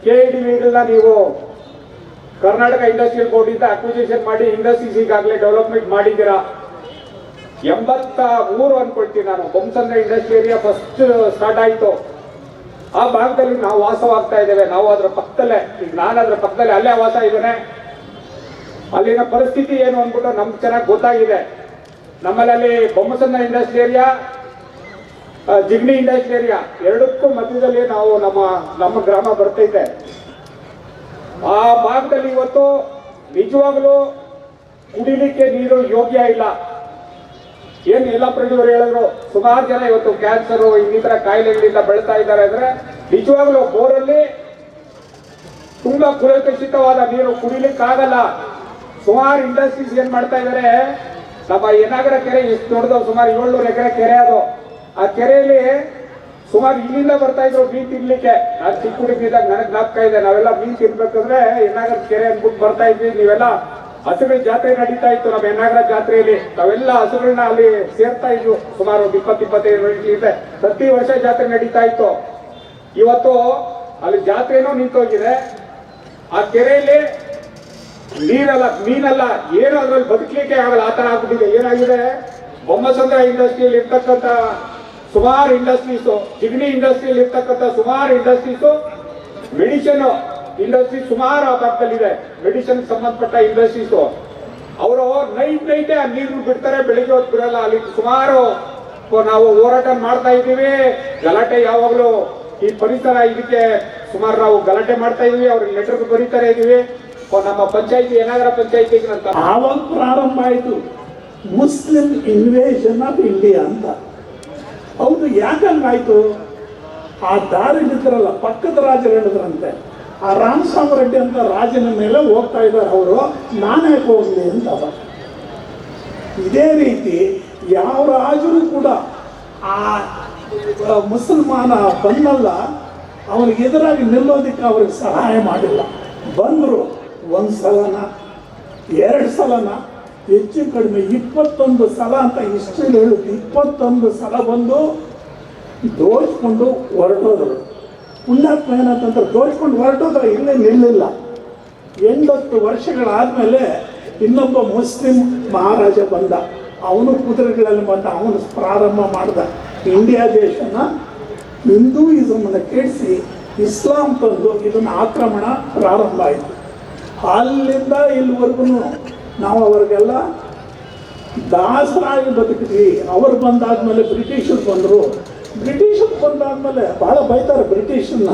KIDBಗಳನ್ನ ನೀವು ಕರ್ನಾಟಕ ಇಂಡಸ್ಟ್ರಿಯಲ್ ಬೋರ್ಡ್ ಇಂದ ಅಕ್ವಿಸಿಷನ್ ಮಾಡಿ ಇಂಡಸ್ಟ್ರೀಸ್ ಈಗಾಗಲೇ ಡೆವಲಪ್ಮೆಂಟ್ ಮಾಡಿದ್ದೀರಾ. 83 ಅನ್ಕೊಳ್ತೀನಿ ನಾನು. Bommasandra industry area first start ಆಯಿತು. ಆ ಭಾಗದಲ್ಲಿ ನಾವು ವಾಸವಾಗ್ತಾ ಇದ್ದೇವೆ. ನಾವು ಅದರ ಪಕ್ಕದಲ್ಲೇ, ಈಗ ನಾನು ಅದರ ಪಕ್ಕದಲ್ಲೇ ಅಲ್ಲೇ ವಾಸ ಇದ್ದೇನೆ. ಅಲ್ಲಿನ ಪರಿಸ್ಥಿತಿ ಏನು ಅಂದ್ಬಿಟ್ಟು ನಮ್ಗೆ ಚೆನ್ನಾಗಿ ಗೊತ್ತಾಗಿದೆ. ನಮ್ಮಲ್ಲಿ ಅಲ್ಲಿ Bommasandra industry area, Jigani industry area ಎರಡಕ್ಕೂ ಮಧ್ಯದಲ್ಲಿ ನಾವು ನಮ್ಮ ಗ್ರಾಮ ಬರ್ತೈತೆ. ಆ ಭಾಗದಲ್ಲಿ ಇವತ್ತು ನಿಜವಾಗ್ಲೂ ಕುಡಿಲಿಕ್ಕೆ ನೀರು ಯೋಗ್ಯ ಇಲ್ಲ. ಏನ್ ಯಲ್ಲಾಪ್ರಜಿಯವರು ಹೇಳಿದ್ರು, ಸುಮಾರು ಜನ ಇವತ್ತು ಕ್ಯಾನ್ಸರ್ ಇನ್ನಿತರ ಕಾಯಿಲೆಗಳಿಂದ ಬೆಳ್ತಾ ಇದ್ದಾರೆ. ಅಂದ್ರೆ ನಿಜವಾಗ್ಲೂ ಬೋರಲ್ಲಿ ತುಂಬಾ ಕುಲಕುಷಿತವಾದ ನೀರು ಕುಡಿಲಿಕ್ಕಾಗಲ್ಲ. ಸುಮಾರು ಇಂಡಸ್ಟ್ರೀಸ್ ಏನ್ ಮಾಡ್ತಾ ಇದ್ದಾರೆ, ನಮ್ಮ ಯನಾಗರ ಕೆರೆ ಎಷ್ಟು ದೊಡ್ಡದು, ಸುಮಾರು 700 ಎಕರೆ ಕೆರೆ ಅದು. ಆ ಕೆರೆಯಲ್ಲಿ ಸುಮಾರು ಇಲ್ಲಿಂದ ಬರ್ತಾ ಇದ್ರು ಮೀನ್ ತಿನ್ಲಿಕ್ಕೆ. ನಾನು ಚಿಕ್ಕ ಹುಡುಗಿದ್ದಾಗ ನನಗೆ ಜ್ಞಾಪಕ ಇದೆ, ನಾವೆಲ್ಲ ಮೀನ್ ತಿನ್ಬೇಕಂದ್ರೆ ಯನಾಗರ ಕೆರೆ ಅನ್ಬಿಟ್ಟು ಬರ್ತಾ ಇದ್ವಿ. ನೀವೆಲ್ಲ ಹಸುಗಳ ಜಾತ್ರೆ ನಡೀತಾ ಇತ್ತು ನಮ್ಮ ಯನಾಗರ ಜಾತ್ರೆಯಲ್ಲಿ. ನಾವೆಲ್ಲ ಹಸುಗಳನ್ನ ಅಲ್ಲಿ ಸೇರ್ತಾ ಇದ್ವು. ಸುಮಾರು 20-25 ವರ್ಷ ಇದೆ, ಪ್ರತಿ ವರ್ಷ ಜಾತ್ರೆ ನಡೀತಾ ಇತ್ತು. ಇವತ್ತು ಅಲ್ಲಿ ಜಾತ್ರೆನೂ ನಿಂತೋಗಿದೆ. ಆ ಕೆರೆಯಲ್ಲಿ ನೀರಲ್ಲ, ಮೀನಲ್ಲ, ಏನು ಅದ್ರಲ್ಲಿ ಬದುಕಲಿಕ್ಕೆ ಆಗಲ್ಲ, ಆ ತರ ಆಗ್ಬಿಟ್ಟಿದೆ. ಏನಾಗಿದೆ, ಬೊಮ್ಮಸಂದ್ರ ಇಂಡಸ್ಟ್ರಿಯಲ್ಲಿ ಇರ್ತಕ್ಕಂಥ ಸುಮಾರು ಇಂಡಸ್ಟ್ರೀಸು, ಜಿಗ್ನಿ ಇಂಡಸ್ಟ್ರಿಯಲ್ಲಿ ಇರ್ತಕ್ಕಂಥ ಸುಮಾರು ಇಂಡಸ್ಟ್ರೀಸು, ಮೆಡಿಸಿನ್ ಇಂಡಸ್ಟ್ರಿ ಸುಮಾರು ಆ ಭಾಗದಲ್ಲಿದೆ. ಮೆಡಿಸಿನ್ ಸಂಬಂಧಪಟ್ಟ ಇಂಡಸ್ಟ್ರೀಸು. ಅವರು ನೈಟೇ ಆ ನೀರು ಬಿಡ್ತಾರೆ, ಬೆಳಿಗ್ಗೆ ಹೊತ್ತು ಬಿಡಲ್ಲ. ಅಲ್ಲಿ ಸುಮಾರು ನಾವು ಹೋರಾಟ ಮಾಡ್ತಾ ಇದ್ದೀವಿ. ಗಲಾಟೆ ಯಾವಾಗಲೂ ಈ ಪರಿಸರ ಇದಕ್ಕೆ ಸುಮಾರು ನಾವು ಗಲಾಟೆ ಮಾಡ್ತಾ ಇದೀವಿ. ಅವ್ರಿಗೆ ಲೆಟರ್ ಬರೀತಾರೆ ಇದೀವಿ. ನಮ್ಮ ಪಂಚಾಯತಿ ಯನಾಗರ ಪಂಚಾಯತಿಗೆ ಅಂತ ಆವಾಗ ಪ್ರಾರಂಭ ಆಯಿತು ಮುಸ್ಲಿಂ ಇನ್ವೇಷನ್ ಆಫ್ ಇಂಡಿಯಾ ಅಂತ. ಹೌದು, ಯಾಕಂಗಾಯ್ತು? ಆ ದಾರಿಲಿದ್ರಲ್ಲ, ಪಕ್ಕದ ರಾಜರು ಹೇಳಿದ್ರಂತೆ, ಆ ರಾಮಸ್ವಾಮಿ ರೆಡ್ಡಿ ಅಂತ ರಾಜನ ಮೇಲೆ ಹೋಗ್ತಾ ಇದ್ದಾರೆ ಅವರು, ನಾನೇ ಹೋಗ್ಲಿ ಅಂತ. ಇದೇ ರೀತಿ ಯಾವ ರಾಜರು ಕೂಡ ಆ ಮುಸಲ್ಮಾನ ಬಂದಲ್ಲ ಅವನಿಗೆ ಎದುರಾಗಿ ನಿಲ್ಲೋದಕ್ಕೆ ಅವ್ರಿಗೆ ಸಹಾಯ ಮಾಡಿಲ್ಲ. ಬಂದರು 1 ಸಲನ 2 ಸಲನ, ಹೆಚ್ಚು ಕಡಿಮೆ 21 ಸಲ ಅಂತ ಹಿಸ್ಟ್ರಿಲಿ ಹೇಳುತ್ತೆ. 21 ಸಲ ಬಂದು ದೋಚ್ಕೊಂಡು ಹೊರಟೋದ್ರು. ಪುಣ್ಯಾತ್ಮ ಏನಂತಂದ್ರೆ ದೋಚ್ಕೊಂಡು ಹೊರಟೋದ್ರೆ ಇಲ್ಲೇ ನಿಲ್ಲಿಲ್ಲ. 80 ವರ್ಷಗಳಾದಮೇಲೆ ಇನ್ನೊಬ್ಬ ಮುಸ್ಲಿಂ ಮಹಾರಾಜ ಬಂದ. ಅವನು ಕುದುರೆಗಳಲ್ಲಿ ಬಂದ, ಅವನು ಪ್ರಾರಂಭ ಮಾಡ್ದ ಇಂಡಿಯಾ ದೇಶನ ಹಿಂದೂಯಿಸಮನ್ನು ಕೆಡಿಸಿ ಇಸ್ಲಾಂ ತಂದು ಇದನ್ನು ಆಕ್ರಮಣ ಪ್ರಾರಂಭ ಆಯಿತು. ಅಲ್ಲಿಂದ ಇಲ್ಲಿವರೆಗೂ ನಾವು ಅವ್ರಿಗೆಲ್ಲ ದಾಸರಾಗಿ ಬದುಕಿದ್ವಿ. ಅವರು ಬಂದಾದ್ಮೇಲೆ ಬ್ರಿಟಿಷರು ಬಂದರು. ಬ್ರಿಟಿಷರು ಬಂದಾದ್ಮೇಲೆ ಭಾಳ ಬೈತಾರೆ ಬ್ರಿಟಿಷನ್ನ.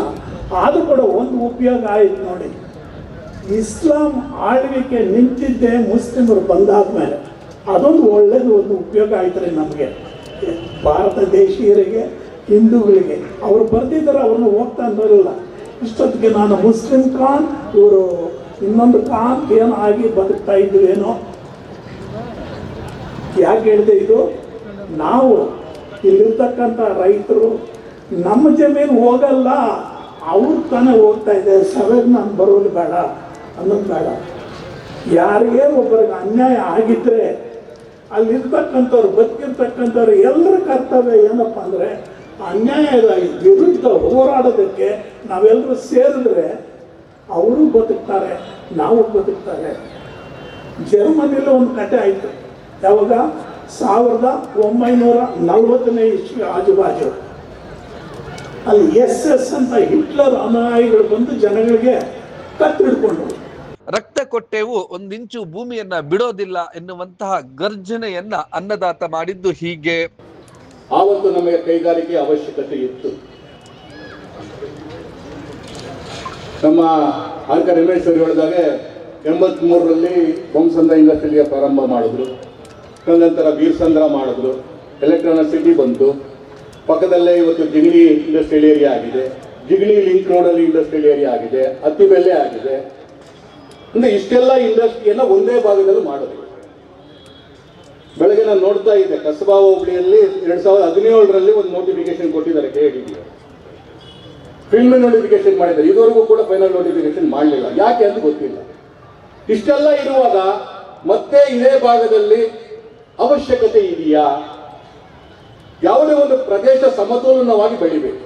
ಆದರೂ ಕೂಡ ಒಂದು ಉಪಯೋಗ ಆಯಿತು ನೋಡಿ. ಇಸ್ಲಾಂ ಆಳ್ವಿಕೆ ನಿಂತಿದ್ದೇ ಮುಸ್ಲಿಮರು ಬಂದಾದ ಮೇಲೆ. ಅದೊಂದು ಒಳ್ಳೇದು, ಒಂದು ಉಪಯೋಗ ಆಯ್ತಾರೆ ನಮಗೆ, ಭಾರತ ದೇಶೀಯರಿಗೆ, ಹಿಂದೂಗಳಿಗೆ. ಅವರು ಬರ್ತಿದ್ದಾರೆ, ಅವ್ರನ್ನ ಹೋಗ್ತಾ ಬರಲ್ಲ. ಇಷ್ಟೊತ್ತಿಗೆ ನಾನು ಮುಸ್ಲಿಂ ಖಾನ್, ಇವರು ಇನ್ನೊಂದು ಖಾನ್ ಏನೋ ಆಗಿ ಬದುಕ್ತಾ ಇದ್ವೇನೋ. ಯಾಕೆ ಹೇಳಿದೆ ಇದು? ನಾವು ಇಲ್ಲಿರ್ತಕ್ಕಂಥ ರೈತರು ನಮ್ಮ ಜಮೀನು ಹೋಗಲ್ಲ, ಅವ್ರು ತಾನೇ ಹೋಗ್ತಾ ಇದೆ. ಸಭೆಗೆ ನಾನು ಬರೋದು ಬೇಡ ಅನ್ನೋದು ಬೇಡ. ಯಾರಿಗೇ ಒಬ್ಬರಿಗೆ ಅನ್ಯಾಯ ಆಗಿದ್ರೆ ಅಲ್ಲಿರ್ತಕ್ಕಂಥವ್ರು, ಬದುಕಿರ್ತಕ್ಕಂಥವ್ರು ಎಲ್ಲರ ಕರ್ತವ್ಯ ಏನಪ್ಪ ಅಂದರೆ ಅನ್ಯಾಯದ ವಿರುದ್ಧ ಹೋರಾಡೋದಕ್ಕೆ ನಾವೆಲ್ಲರೂ ಸೇರಿದ್ರೆ ಅವರು ಬದುಕ್ತಾರೆ, ನಾವು ಬದುಕ್ತಾರೆ. ಜರ್ಮನಿಲಿ ಒಂದು ಕತೆ ಆಯಿತು. ಯಾವಾಗ? 1940ನೇ ಇಸ್ವಿ ಆಜುಬಾಜು. ಅಲ್ಲಿ SS ಅಂತ ಹಿಟ್ಲರ್ ಅನುಯಾಯಿಗಳು ಬಂದು ಜನಗಳಿಗೆ ಕತ್ತಿಡ್ಕೊಂಡ್ರು. ರಕ್ತ ಕೊಟ್ಟೆವು ಒಂದಿಂಚು ಭೂಮಿಯನ್ನ ಬಿಡೋದಿಲ್ಲ ಎನ್ನುವಂತಹ ಗರ್ಜನೆಯನ್ನ ಅನ್ನದಾತ ಮಾಡಿದ್ದು ಹೀಗೆ. ಆವತ್ತು ನಮಗೆ ಕೈಗಾರಿಕೆ ಅವಶ್ಯಕತೆ ಇತ್ತು. ನಮ್ಮ ಆರ್ಕ ರಮೇಶ್ ಅವರು ಹೇಳಿದಾಗೆ 83ರಲ್ಲಿ ಬೊಮ್ಮಸಂದ್ರ ಇಂಡಸ್ಟ್ರಿಯ ಪ್ರಾರಂಭ ಮಾಡಿದ್ರು. ತದನಂತರ ಬೀರ್ಸಂದ್ರ ಮಾಡಿದ್ರು, ಎಲೆಕ್ಟ್ರಾನಿಕ್ ಸಿಟಿ ಬಂತು. ಪಕ್ಕದಲ್ಲೇ ಇವತ್ತು ಜಿಗಣಿ ಇಂಡಸ್ಟ್ರಿಯಲ್ ಏರಿಯಾ ಆಗಿದೆ, ಜಿಗಣಿ ಲಿಂಕ್ ರೋಡಲ್ಲಿ ಇಂಡಸ್ಟ್ರಿಯಲ್ ಏರಿಯಾ ಆಗಿದೆ, ಅತ್ತಿಬೆಲೆ ಆಗಿದೆ. ಅಂದರೆ ಇಷ್ಟೆಲ್ಲ ಇಂಡಸ್ಟ್ರಿಯನ್ನ ಒಂದೇ ಭಾಗದಲ್ಲಿ ಮಾಡೋದು. ಬೆಳಗ್ಗೆ ನಾನು ನೋಡ್ತಾ ಇದ್ದೆ, ಕಸಬಾ ಹೋಬಳಿಯಲ್ಲಿ 2017ರಲ್ಲಿ ಒಂದು ನೋಟಿಫಿಕೇಶನ್ ಕೊಟ್ಟಿದ್ದಾರೆ KIDB. ಫಿಲ್ಮ್ ನೋಟಿಫಿಕೇಶನ್ ಮಾಡಿದ್ದಾರೆ, ಇದುವರೆಗೂ ಕೂಡ ಫೈನಲ್ ನೋಟಿಫಿಕೇಶನ್ ಮಾಡಲಿಲ್ಲ. ಯಾಕೆ ಅಂತ ಗೊತ್ತಿಲ್ಲ. ಇಷ್ಟೆಲ್ಲ ಇರುವಾಗ ಮತ್ತೆ ಇದೇ ಭಾಗದಲ್ಲಿ ಅವಶ್ಯಕತೆ ಇದೆಯಾ? ಯಾವುದೇ ಒಂದು ಪ್ರದೇಶ ಸಮತೋಲನವಾಗಿ ಬೆಳಿಬೇಕು.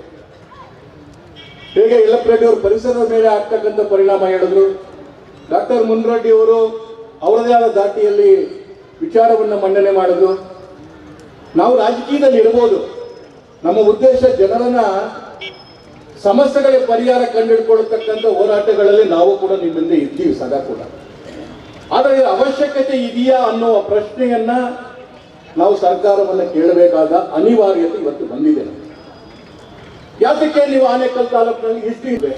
ಹೇಗೆ ಯಲ್ಲಪ್ಪ ಅವರು ಪರಿಸರದ ಮೇಲೆ ಆಗ್ತಕ್ಕಂಥ ಪರಿಣಾಮ ಹೇಳಿದ್ರು, ಡಾಕ್ಟರ್ ಮುನ್ರೆಡ್ಡಿ ಅವರು ಅವರದೇ ಆದ ದಾಟಿಯಲ್ಲಿ ವಿಚಾರವನ್ನು ಮಂಡನೆ ಮಾಡಿದ್ರು. ನಾವು ರಾಜಕೀಯದಲ್ಲಿ ಇರ್ಬೋದು, ನಮ್ಮ ಉದ್ದೇಶ ಜನರನ್ನ ಸಮಸ್ಯೆಗಳಿಗೆ ಪರಿಹಾರ ಕಂಡುಹಿಡ್ಕೊಳ್ತಕ್ಕಂಥ ಹೋರಾಟಗಳಲ್ಲಿ ನಾವು ಕೂಡ ನಿಮ್ಮಿಂದ ಇದ್ದೀವಿ ಸದಾ ಕೂಡ. ಆದರೆ ಅವಶ್ಯಕತೆ ಇದೆಯಾ ಅನ್ನುವ ಪ್ರಶ್ನೆಯನ್ನ ನಾವು ಸರ್ಕಾರವನ್ನು ಕೇಳಬೇಕಾದ ಅನಿವಾರ್ಯತೆ ಇವತ್ತು ಬಂದಿದೆ. ಯಾತಕ್ಕೆ ನೀವು ಆನೇಕಲ್ ತಾಲೂಕಿನಲ್ಲಿ ಇಷ್ಟು ಇದೆ,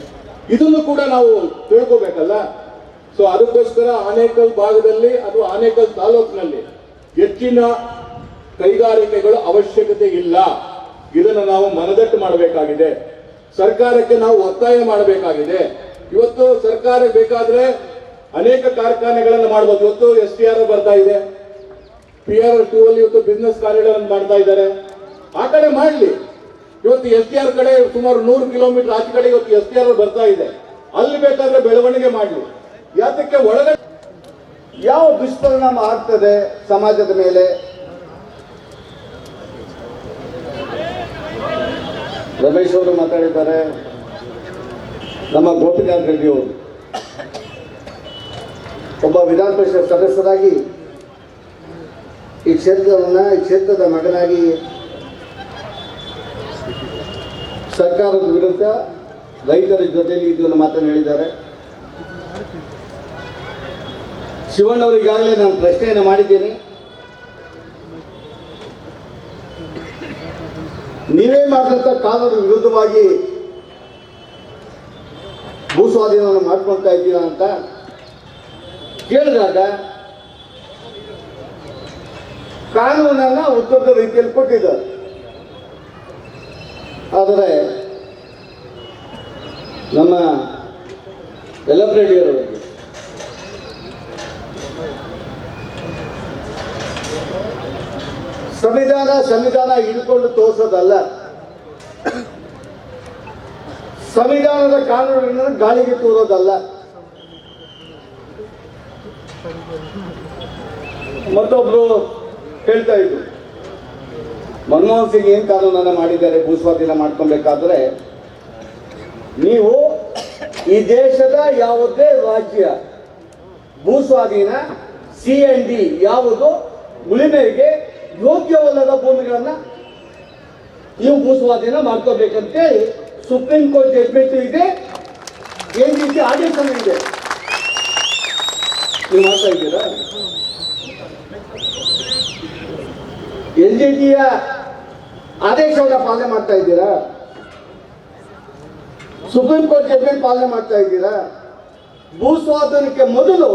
ಇದನ್ನು ಕೂಡ ನಾವು ತಿಳ್ಕೋಬೇಕಲ್ಲ. ಸೊ ಅದಕ್ಕೋಸ್ಕರ ಆನೇಕಲ್ ಭಾಗದಲ್ಲಿ ಅಥವಾ ಆನೇಕಲ್ ತಾಲೂಕಿನಲ್ಲಿ ಹೆಚ್ಚಿನ ಕೈಗಾರಿಕೆಗಳು ಅವಶ್ಯಕತೆ ಇಲ್ಲ. ಇದನ್ನು ನಾವು ಮನದಟ್ಟು ಮಾಡಬೇಕಾಗಿದೆ. ಸರ್ಕಾರಕ್ಕೆ ನಾವು ಒತ್ತಾಯ ಮಾಡಬೇಕಾಗಿದೆ. ಇವತ್ತು ಸರ್ಕಾರ ಬೇಕಾದ್ರೆ ಅನೇಕ ಕಾರ್ಖಾನೆಗಳನ್ನು ಮಾಡಬಹುದು. ಇವತ್ತು STR ಬರ್ತಾ ಇದೆ, PR2 ಅಲ್ಲಿ ಇವತ್ತು ಬಿಸ್ನೆಸ್ ಕಾರಿಡಾರ್ ಅನ್ನು ಮಾಡ್ತಾ ಇದ್ದಾರೆ. ಆ ಕಡೆ ಮಾಡಲಿ. ಇವತ್ತು STR ಕಡೆ ಸುಮಾರು 100 ಕಿಲೋಮೀಟರ್ ಆಚೆ ಕಡೆ ಇವತ್ತು STR ಬರ್ತಾ ಇದೆ, ಅಲ್ಲಿ ಬೇಕಾದ್ರೆ ಬೆಳವಣಿಗೆ ಮಾಡಲಿ. ಯಾತಕ್ಕೆ ಒಳಗಡೆ ಯಾವ ದುಷ್ಪರಿಣಾಮ ಆಗ್ತದೆ ಸಮಾಜದ ಮೇಲೆ? ರಮೇಶ್ ಅವರು ಮಾತಾಡಿದ್ದಾರೆ, ನಮ್ಮ ಗೋಪಿನಾಥ್ ರೆಡ್ಡಿ ಅವರು ಒಬ್ಬ ವಿಧಾನ ಪರಿಷತ್ ಸದಸ್ಯರಾಗಿ ಈ ಕ್ಷೇತ್ರದ ಮಗನಾಗಿ ಸರ್ಕಾರದ ವಿರುದ್ಧ ರೈತರ ಜೊತೆಯಲ್ಲಿ ಇದನ್ನು ಮಾತನ್ನು ಹೇಳಿದ್ದಾರೆ. ಶಿವಣ್ಣವರು ಈಗಾಗಲೇ ನಾನು ಪ್ರಶ್ನೆಯನ್ನು ಮಾಡಿದ್ದೀನಿ. ನೀವೇ ಮಾಡಿದಂಥ ಕಾನೂನು ವಿರುದ್ಧವಾಗಿ ಭೂ ಸ್ವಾಧೀನವನ್ನು ಮಾಡ್ಕೊಳ್ತಾ ಇದ್ದೀರಾ ಅಂತ ಕೇಳಿದಾಗ ಕಾನೂನನ್ನ ಉತ್ತರದ ರೀತಿಯಲ್ಲಿ ಕೊಟ್ಟಿದ್ದಾರೆ. ಆದರೆ ನಮ್ಮ ಯಲ್ಲಪ್ಪ ರೆಡ್ಡಿಯವರ ಸಂವಿಧಾನ ಹಿಡ್ಕೊಂಡು ತೋರಿಸೋದಲ್ಲ, ಸಂವಿಧಾನದ ಕಾನೂನುಗಳನ್ನು ಗಾಳಿಗೆ ತೂರೋದಲ್ಲ. ಮತ್ತೊಬ್ರು ಹೇಳ್ತಾ ಇದ್ರು, ಮನಮೋಹನ್ ಸಿಂಗ್ ಏನ್ ಕಾನೂನನ್ನ ಮಾಡಿದ್ದಾರೆ ಭೂಸ್ವಾಧೀನ ಮಾಡ್ಕೊಬೇಕಾದ್ರೆ, ನೀವು ಈ ದೇಶದ ಯಾವುದೇ ರಾಜ್ಯ ಭೂಸ್ವಾಧೀನ CND ಯಾವುದು ಉಳಿಮೆಗೆ ಯೋಗ್ಯವಲ್ಲದ ಭೂಮಿಗಳನ್ನ ನೀವು ಭೂಸ್ವಾಧೀನ ಮಾಡ್ಕೋಬೇಕಂತೇಳಿ ಸುಪ್ರೀಂ ಕೋರ್ಟ್ ಜಡ್ಜ್ಮೆಂಟ್ ಇದೆ, NGT ಆದೇಶನೂ ಇದೆ. ನೀವು ಮಾಡ್ತಾ ಇದ್ದೀರಾ? NGTಯ ಆದೇಶವನ್ನ ಪಾಲನೆ ಮಾಡ್ತಾ ಇದ್ದೀರಾ? ಸುಪ್ರೀಂ ಕೋರ್ಟ್ ಜಡ್ಜ್ಮೆಂಟ್ ಪಾಲನೆ ಮಾಡ್ತಾ ಇದ್ದೀರಾ? ಭೂಸ್ವಾಧೀನಕ್ಕೆ ಮೊದಲು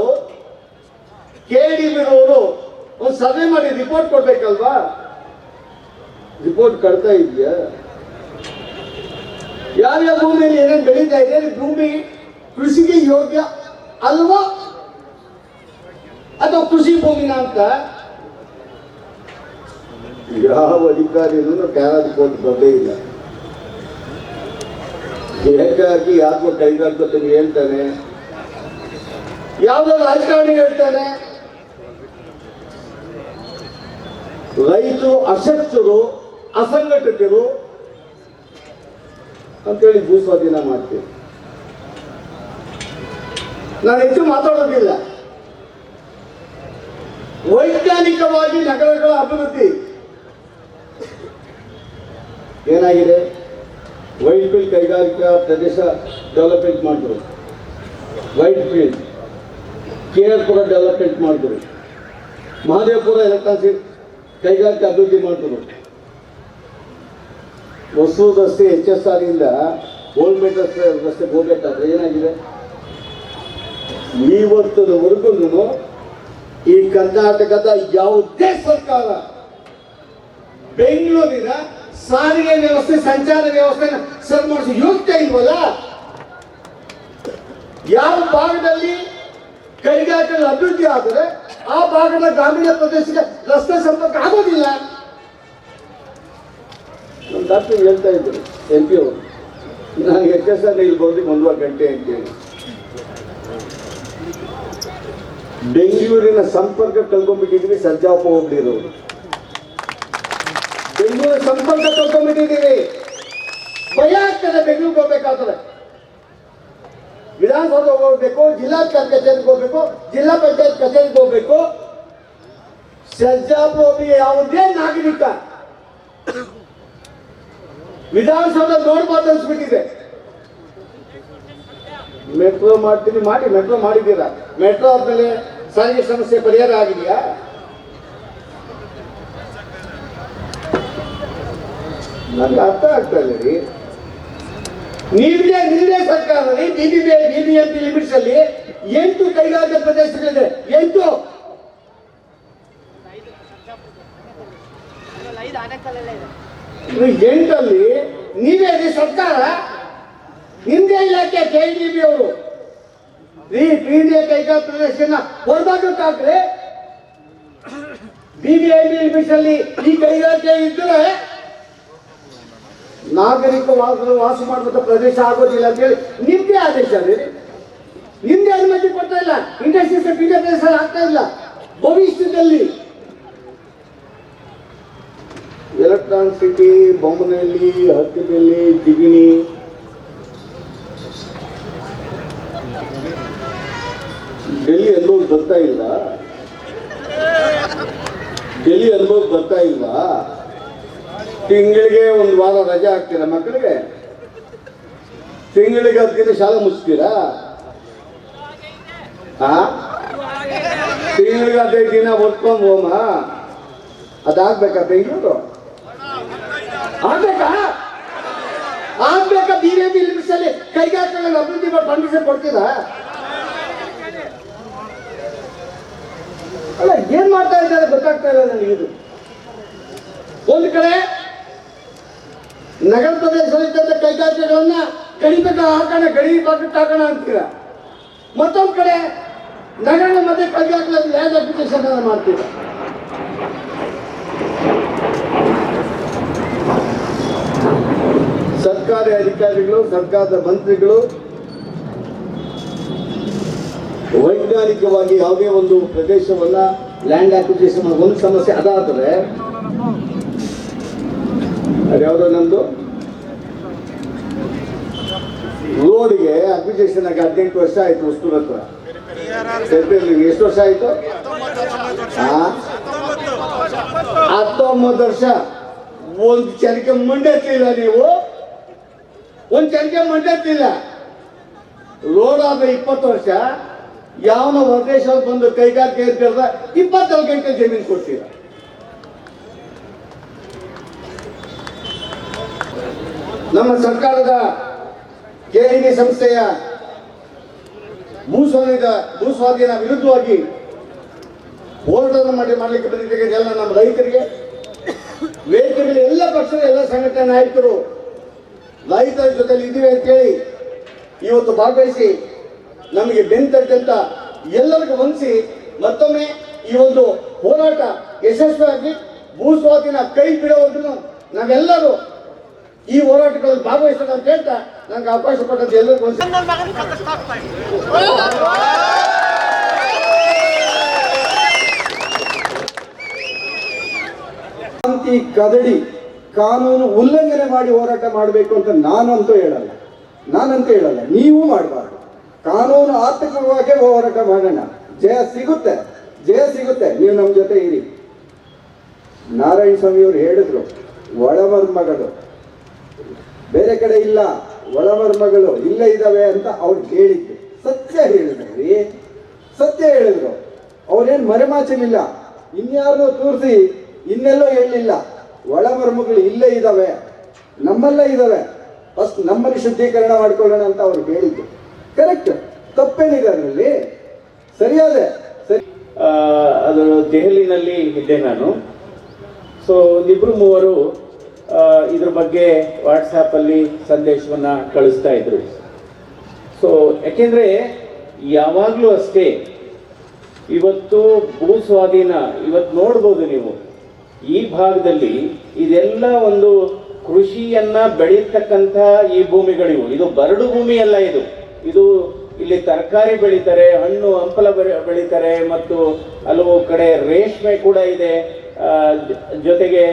KDB-ನವರು ಒಂದು ಸರ್ವೆ ಮಾಡಿ ರಿಪೋರ್ಟ್ ಕೊಡ್ಬೇಕಲ್ವಾ? ರಿಪೋರ್ಟ್ ಕಳ್ತಾ ಇದೆಯಾ? ಯಾವ್ಯಾವ ಭೂಮಿಯಲ್ಲಿ ಏನೇನು ಬೆಳೀತಾ ಇದೆ, ಭೂಮಿ ಕೃಷಿಗೆ ಯೋಗ್ಯ ಅಲ್ವಾ ಅಥವಾ ಕೃಷಿ ಭೂಮಿನ ಅಂತ ಯಾವ ಅಧಿಕಾರಿಯನ್ನು ಕ್ಯಾನಲ್ ಕೋರ್ಟ್ ಬಂದೇ ಇಲ್ಲ. ಏಕಾಗಿ ಯಾಕೋ ಕೈಗಾರಿಕೆ ಹೇಳ್ತಾನೆ, ಯಾವುದೋ ರಾಜಕಾರಣಿ ಹೇಳ್ತಾನೆ, ರೈತರು ಅಶಕ್ತರು ಅಸಂಘಟಿತರು ಅಂತೇಳಿ ಭೂಸ್ವಾಧೀನ ಮಾಡ್ತೀವಿ. ನಾನು ಹೆಚ್ಚು ಮಾತಾಡೋದಿಲ್ಲ. ವೈಜ್ಞಾನಿಕವಾಗಿ ನಗರಗಳ ಅಭಿವೃದ್ಧಿ ಏನಾಗಿದೆ? ವೈಟ್ ಫೀಲ್ಡ್ ಕೈಗಾರಿಕಾ ಪ್ರದೇಶ ಡೆವಲಪ್ಮೆಂಟ್ ಮಾಡಿದ್ರು, ವೈಟ್ ಫೀಲ್ಡ್ KR-ಪುರ ಡೆವಲಪ್ಮೆಂಟ್ ಮಾಡಿದ್ರು, ಮಹದೇವಪುರ ಎಲೆಕ್ಟ್ರಾನಿಕ್ ಕೈಗಾರಿಕೆ ಅಭಿವೃದ್ಧಿ ಮಾಡಿದ್ರು. ಹೊಸ ರಸ್ತೆ HSR ಇಂದ ಓಲ್ಡ್ ಮೆಟರ್ಸ್ ರಸ್ತೆಗೆ ಹೋಗ್ಬೇಕಾದ್ರೆ ಏನಾಗಿದೆ? ಇವತ್ತಿನವರೆಗೂ ಈ ಕರ್ನಾಟಕದ ಯಾವುದೇ ಸರ್ಕಾರ ಬೆಂಗಳೂರಿನ ಸಾರಿಗೆ ವ್ಯವಸ್ಥೆ, ಸಂಚಾರ ವ್ಯವಸ್ಥೆನ ಸರಿ ಮಾಡಿಸಿ ಯೋಗ್ಯತೆ ಇಲ್ವಲ್ಲ? ಯಾವ ಭಾಗದಲ್ಲಿ ಕೈಗಾರಿಕೆ ಅಭಿವೃದ್ಧಿ ಆದರೆ ಆ ಭಾಗದ ಗ್ರಾಮೀಣ ಪ್ರದೇಶಕ್ಕೆ ರಸ್ತೆ ಸಂಪರ್ಕ ಆಗೋದಿಲ್ಲ. ನಮ್ಮ ಡಾಕ್ಟರ್ ಹೇಳ್ತಾ ಇದ್ರು MP ಅವರು, ನಾನು HSR ಇಲ್ಲಿ ಬರೋದಕ್ಕೆ 1.5 ಗಂಟೆ ಅಂತೇಳಿ. ಬೆಂಗಳೂರಿನ ಸಂಪರ್ಕ ಕಳ್ಕೊಂಡ್ಬಿಟ್ಟಿದ್ವಿ. ಸರ್ಜಾಪ ಹೋಗ್ಲಿರೋರು ಬೆಂಗಳೂರಿನ ಸಂಪರ್ಕ ಕಳ್ಕೊಂಡ್ಬಿಟ್ಟಿದ್ದೀವಿ. ಭಯ ಆಗ್ತದೆ ಬೆಂಗಳೂರಿಗೆ ಹೋಗ್ಬೇಕಾದ್ರೆ. ವಿಧಾನಸೌಧ ಹೋಗ್ಬೇಕು, ಜಿಲ್ಲಾಧಿಕಾರಿ ಕಚೇರಿಗೆ ಹೋಗ್ಬೇಕು, ಜಿಲ್ಲಾ ಪಂಚಾಯತ್ ಕಚೇರಿಗೆ ಹೋಗ್ಬೇಕು. ಸರ್ಜಾಪುರ ಯಾವುದೇ ನಾಗರಿಕ ವಿಧಾನಸೌಧ ನೋಡ್ಬಾರ್ದು ಅನ್ಸ್ಬಿಟ್ಟಿದೆ. ಮೆಟ್ರೋ ಮಾಡ್ತೀನಿ, ಮೆಟ್ರೋ ಮಾಡಿದ್ದೀರಾ? ಮೆಟ್ರೋ ಆದ್ಮೇಲೆ ಸಾರಿಗೆ ಸಮಸ್ಯೆ ಪರಿಹಾರ ಆಗಿದೆಯಾ? ನನಗೆ ಅರ್ಥ ಆಗ್ತಾ ಇಲ್ಲ ರೀ. ನಿಮ್ಮದೇ ಸರ್ಕಾರದಲ್ಲಿ BBMP ಲಿಮಿಟ್ಸ್ ಅಲ್ಲಿ 8 ಕೈಗಾರಿಕಾ ಪ್ರದೇಶಗಳಿದೆ. 8 8ಅಲ್ಲಿ ನೀವೇ ಸರ್ಕಾರ, ನಿಮ್ದೇ ಇಲಾಖೆ KDB ಅವರು PDA ಕೈಗಾರಿಕಾ ಪ್ರದೇಶನ ಹೊರಭಾಗಕ್ಕಾಗ್ರೆ BBMP ಲಿಮಿಟ್ಸ್ ಅಲ್ಲಿ ಈ ಕೈಗಾರಿಕೆ ಇದ್ರೆ ನಾಗರಿಕ ವಾಸ ಮಾಡುವಂತ ಪ್ರದೇಶ ಆಗೋದಿಲ್ಲ ಅಂತ ಹೇಳಿ ನಿಮ್ದೇ ಆದೇಶ ರೀ. ನಿಮ್ದೇ ಅನುಮತಿ ಕೊಡ್ತಾ ಇಲ್ಲ. ಇಂಡಸ್ಟ್ರೀಸ್ PDA ಪ್ರದೇಶದಲ್ಲಿ ಆಗ್ತಾ ಇಲ್ಲ. ಭವಿಷ್ಯದಲ್ಲಿ ಎಲೆಕ್ಟ್ರಾನಿಕ್ ಸಿಟಿ, ಬೊಮ್ಮನಹಳ್ಳಿ, ಹತ್ತಿಬೆಲ್ಲಿ, ಜಿಗಿಣಿ, ಡೆಲ್ಲಿ ಅನುಭವ ಬರ್ತಾ ಇಲ್ಲ. ತಿಂಗಳಿಗೆ 1 ವಾರ ರಜೆ ಹಾಕ್ತೀರಾ ಮಕ್ಕಳಿಗೆ? ತಿಂಗಳಿಗೆ 10 ದಿನ ಶಾಲೆ ಮುಗಿಸ್ತೀರಾ? ತಿಂಗಳಿಗೆ 15 ದಿನ ವರ್ಕ್ ಫ್ರಮ್ ಹೋಮ್. ಅದಾಗ್ಬೇಕಾ? ಬೆಂಗಳೂರು ಆಗ್ಬೇಕಾ? BBMP ಲಿಮಿಟ್ಸ್ ಅಲ್ಲಿ ಕೈಗಾರಿಕೆಗಳನ್ನು ಅಭಿವೃದ್ಧಿ ಮಾಡಿ ಪರ್ಮಿಷನ್ ಕೊಡ್ತೀರಾ? ಅಲ್ಲ, ಏನ್ ಮಾಡ್ತಾ ಇದ್ದಾರೆ ಗೊತ್ತಾಗ್ತಾ ಇಲ್ಲ ನನಗೆ. ಇದು ಒಂದು ಕಡೆ ನಗರ ಪ್ರದೇಶದಲ್ಲಿದ್ದಂಥ ಕೈಗಾರಿಕೆಗಳನ್ನ ಗಡಿ ಭಾಗಕ್ಕೆ ಹಾಕೋಣ ಅಂತೀರ, ಮತ್ತೊಂದು ಕಡೆ ನಗರದ ಮಧ್ಯೆ ಕೈಗಾರಿಕೆ ಲ್ಯಾಂಡ್ ಅಪ್ಲಿಕೇಶನ್ ಮಾಡ್ತೀರ. ಸರ್ಕಾರಿ ಅಧಿಕಾರಿಗಳು, ಸರ್ಕಾರದ ಮಂತ್ರಿಗಳು ವೈಜ್ಞಾನಿಕವಾಗಿ ಯಾವುದೇ ಒಂದು ಪ್ರದೇಶವನ್ನ ಲ್ಯಾಂಡ್ ಅಕ್ವಿಸಿಷನ್ ಒಂದು ಸಮಸ್ಯೆ ಅದಾದರೆ, ಅದ್ಯಾವುದೋ ನಮ್ದು ರೋಡ್ಗೆ ಅಕ್ವಿಸಿಷನ್ ಆಗಿ 18 ವರ್ಷ ಆಯ್ತು. ಉಸ್ತೂರ್ ಹತ್ರ ಎಷ್ಟು ವರ್ಷ ಆಯ್ತು? 19 ವರ್ಷ. ಒಂದು ಚರಿಕೆ ಮಂಡತ್ತಿಲ್ಲ ನೀವು, ಒಂದು ಚರಿಕೆ ಮಂಡತ್ತಿಲ್ಲ. ರೋಡ್ ಆದ 20 ವರ್ಷ. ಯಾವನ ಹೊರದೇಶದಲ್ಲಿ ಬಂದು ಕೈಗಾರಿಕೆ ಇರ್ತಿಲ್ಲ 24 ಗಂಟೆ ಜಮೀನು ಕೊಡ್ತೀರ. ನಮ್ಮ ಸರ್ಕಾರದ KDB ಸಂಸ್ಥೆಯ ಭೂಸ್ವಾಧೀನ ವಿರುದ್ಧವಾಗಿ ಹೋರಾಟವನ್ನು ಮಾಡಲಿಕ್ಕೆ ಬಂದಿದ್ದೇವೆ ಎಲ್ಲ ನಮ್ಮ ರೈತರಿಗೆ, ವೇದಿಕೆಯಲ್ಲಿ ಎಲ್ಲ ಪಕ್ಷದ ಎಲ್ಲ ಸಂಘಟನೆ ನಾಯಕರು ರೈತರ ಜೊತೆಲಿ ಇದ್ದೀವಿ ಅಂತೇಳಿ ಇವತ್ತು ಭಾಗವಹಿಸಿ ನಮಗೆ ಬೆಂತಟ್ಟಂತ ಎಲ್ಲರಿಗೂ ವಂದಿಸಿ ಮತ್ತೊಮ್ಮೆ ಈ ಒಂದು ಹೋರಾಟ ಯಶಸ್ವಿಯಾಗಿ ಭೂಸ್ವಾಧೀನ ಕೈ ಬಿಡುವುದನ್ನು ನಾವೆಲ್ಲರೂ ಈ ಹೋರಾಟಗಳಲ್ಲಿ ಭಾಗವಹಿಸೋಣ ಅಂತ ಹೇಳ್ತಾ ನನಗೆ ಅವಕಾಶ ಕೊಟ್ಟಂತ ಎಲ್ಲರಿಗೂ ಶಾಂತಿ ಕದಡಿ ಕಾನೂನು ಉಲ್ಲಂಘನೆ ಮಾಡಿ ಹೋರಾಟ ಮಾಡಬೇಕು ಅಂತ ನಾನಂತೂ ಹೇಳಲ್ಲ, ನೀವು ಮಾಡಬಾರ್ದು. ಕಾನೂನು ಆರ್ಥಿಕವಾಗಿ ಹೋರಾಟ ಮಾಡೋಣ, ಜಯ ಸಿಗುತ್ತೆ, ನೀವು ನಮ್ಮ ಜೊತೆ ಇರಿ. ನಾರಾಯಣ ಸ್ವಾಮಿ ಅವರು ಹೇಳಿದ್ರು, ಒಳಮರ್ಮಗಳು ಬೇರೆ ಕಡೆ ಇಲ್ಲ, ಒಳಮರ್ಮಗಳು ಇಲ್ಲೇ ಇದ್ದಾವೆ ಅಂತ ಅವ್ರು ಹೇಳಿದ್ರು. ಸತ್ಯ ಹೇಳಿದ್ರು. ಅವ್ರೇನು ಮರೆಮಾಚಲಿಲ್ಲ, ಇನ್ಯಾರನ್ನೋ ತೋರಿಸಿ ಇನ್ನೆಲ್ಲೋ ಹೇಳಲಿಲ್ಲ. ಒಳಮರ್ಮಗಳು ಇಲ್ಲೇ ಇದ್ದಾವೆ, ನಮ್ಮಲ್ಲೇ ಇದ್ದಾವೆ, ಫಸ್ಟ್ ನಮ್ಮಲ್ಲಿ ಶುದ್ಧೀಕರಣ ಮಾಡ್ಕೊಳ್ಳೋಣ ಅಂತ ಅವ್ರು ಹೇಳಿದ್ರು. ಕರೆಕ್ಟ್, ತಪ್ಪೇನಿದೆ ಅದರಲ್ಲಿ, ಸರಿಯಾದ ಸರಿ. ಅದು ದೆಹಲಿನಲ್ಲಿ ಇದ್ದೆ ನಾನು. ಸೊ ಒಂದಿಬ್ರು ಮೂವರು ಇದ್ರ ಬಗ್ಗೆ ವಾಟ್ಸಾಪಲ್ಲಿ ಸಂದೇಶವನ್ನು ಕಳಿಸ್ತಾ ಇದ್ರು. ಸೊ ಯಾಕೆಂದರೆ ಯಾವಾಗಲೂ ಅಷ್ಟೇ, ಇವತ್ತು ಭೂ ಸ್ವಾಧೀನ ಇವತ್ತು ನೋಡ್ಬೋದು ನೀವು ಈ ಭಾಗದಲ್ಲಿ ಇದೆಲ್ಲ ಒಂದು ಕೃಷಿಯನ್ನ ಬೆಳೀತಕ್ಕಂಥ ಈ ಭೂಮಿಗಳಿವು. ಇದು ಬರಡು ಭೂಮಿ ಅಲ್ಲ, ಇದು ಇಲ್ಲಿ ತರಕಾರಿ ಬೆಳೀತಾರೆ, ಹಣ್ಣು ಹಂಪಲ ಬೆಳೀತಾರೆ, ಮತ್ತು ಹಲವು ಕಡೆ ರೇಷ್ಮೆ ಕೂಡ ಇದೆ, ಜೊತೆಗೆ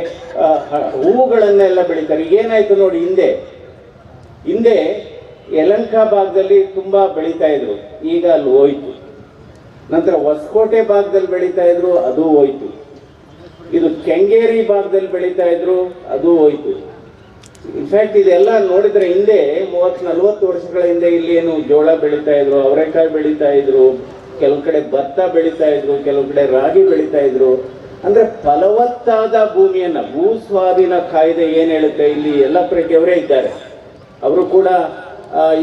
ಹೂವುಗಳನ್ನೆಲ್ಲ ಬೆಳೀತಾರೆ. ಈಗೇನಾಯ್ತು ನೋಡಿ, ಹಿಂದೆ ಯಲಹಂಕ ಭಾಗದಲ್ಲಿ ತುಂಬಾ ಬೆಳೀತಾ ಇದ್ರು, ಈಗ ಅಲ್ಲಿ ಹೋಯ್ತು. ನಂತರ ಹೊಸಕೋಟೆ ಭಾಗದಲ್ಲಿ ಬೆಳೀತಾ ಇದ್ರು, ಅದು ಹೋಯ್ತು. ಇದು ಕೆಂಗೇರಿ ಭಾಗದಲ್ಲಿ ಬೆಳೀತಾ ಇದ್ರು, ಅದು ಹೋಯ್ತು. ಇನ್ಫ್ಯಾಕ್ಟ್ ಇದೆಲ್ಲ ನೋಡಿದ್ರೆ ಹಿಂದೆ 30-40 ವರ್ಷಗಳ ಹಿಂದೆ ಇಲ್ಲಿ ಏನು ಜೋಳ ಬೆಳೀತಾ ಇದ್ರು, ಅವರೆಕಾಯಿ ಬೆಳೀತಾ ಇದ್ರು, ಕೆಲವು ಕಡೆ ಭತ್ತ ಬೆಳೀತಾ ಇದ್ರು, ಕೆಲವು ಕಡೆ ರಾಗಿ ಬೆಳೀತಾ ಇದ್ರು. ಅಂದ್ರೆ ಫಲವತ್ತಾದ ಭೂಮಿಯನ್ನ, ಭೂ ಸ್ವಾಧೀನ ಕಾಯ್ದೆ ಏನ್ ಹೇಳುತ್ತೆ, ಇಲ್ಲಿ ಯಲ್ಲಪ್ಪ ರೆಡ್ಡಿ ಅವರೇ ಇದ್ದಾರೆ, ಅವರು ಕೂಡ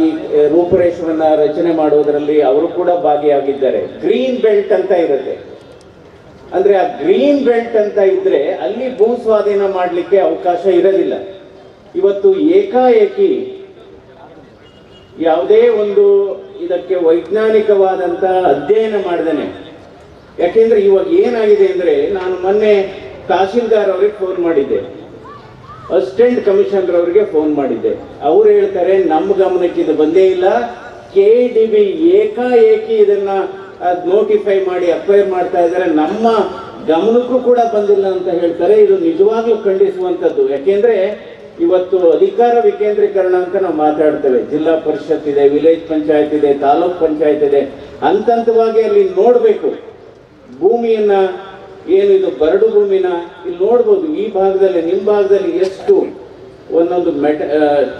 ಈ ರೂಪುರೇಷವನ್ನ ರಚನೆ ಮಾಡುವುದರಲ್ಲಿ ಅವರು ಕೂಡ ಭಾಗಿಯಾಗಿದ್ದಾರೆ. ಗ್ರೀನ್ ಬೆಲ್ಟ್ ಅಂತ ಇರುತ್ತೆ, ಅಂದ್ರೆ ಆ ಗ್ರೀನ್ ಬೆಲ್ಟ್ ಅಂತ ಇದ್ರೆ ಅಲ್ಲಿ ಭೂ ಸ್ವಾಧೀನ ಮಾಡಲಿಕ್ಕೆ ಅವಕಾಶ ಇರೋದಿಲ್ಲ. ಇವತ್ತು ಏಕಾಏಕಿ ಯಾವುದೇ ಒಂದು ಇದಕ್ಕೆ ವೈಜ್ಞಾನಿಕವಾದಂತ ಅಧ್ಯಯನ ಮಾಡ್ದೇನೆ, ಯಾಕೆಂದ್ರೆ ಇವಾಗ ಏನಾಗಿದೆ ಅಂದ್ರೆ, ನಾನು ಮೊನ್ನೆ ತಹಶೀಲ್ದಾರ್ ಅವರಿಗೆ ಫೋನ್ ಮಾಡಿದ್ದೆ, ಅಸಿಸ್ಟೆಂಟ್ ಕಮಿಷನರ್ ಅವರಿಗೆ ಫೋನ್ ಮಾಡಿದ್ದೆ. ಅವ್ರು ಹೇಳ್ತಾರೆ ನಮ್ಮ ಗಮನಕ್ಕೆ ಇದು ಬಂದೇ ಇಲ್ಲ, KDB ಏಕಾಏಕಿ ಇದನ್ನ ನೋಟಿಫೈ ಮಾಡಿ ಅಕ್ವೈರ್ ಮಾಡ್ತಾ ಇದ್ದಾರೆ, ನಮ್ಮ ಗಮನಕ್ಕೂ ಕೂಡ ಬಂದಿಲ್ಲ ಅಂತ ಹೇಳ್ತಾರೆ. ಇದು ನಿಜವಾಗ್ಲೂ ಖಂಡಿಸುವಂಥದ್ದು. ಯಾಕೆಂದ್ರೆ ಇವತ್ತು ಅಧಿಕಾರ ವಿಕೇಂದ್ರೀಕರಣ ಅಂತ ನಾವು ಮಾತಾಡ್ತೇವೆ. ಜಿಲ್ಲಾ ಪರಿಷತ್ ಇದೆ, ವಿಲೇಜ್ ಪಂಚಾಯತ್ ಇದೆ, ತಾಲೂಕ್ ಪಂಚಾಯತ್ ಇದೆ, ಹಂತವಾಗಿ ಅಲ್ಲಿ ನೋಡ್ಬೇಕು ಭೂಮಿಯನ್ನ, ಏನು ಇದು ಬರಡು ಭೂಮಿನ ಇಲ್ಲಿ ನೋಡ್ಬೋದು. ಈ ಭಾಗದಲ್ಲಿ, ನಿಮ್ಮ ಭಾಗದಲ್ಲಿ ಎಷ್ಟು ಒಂದೊಂದು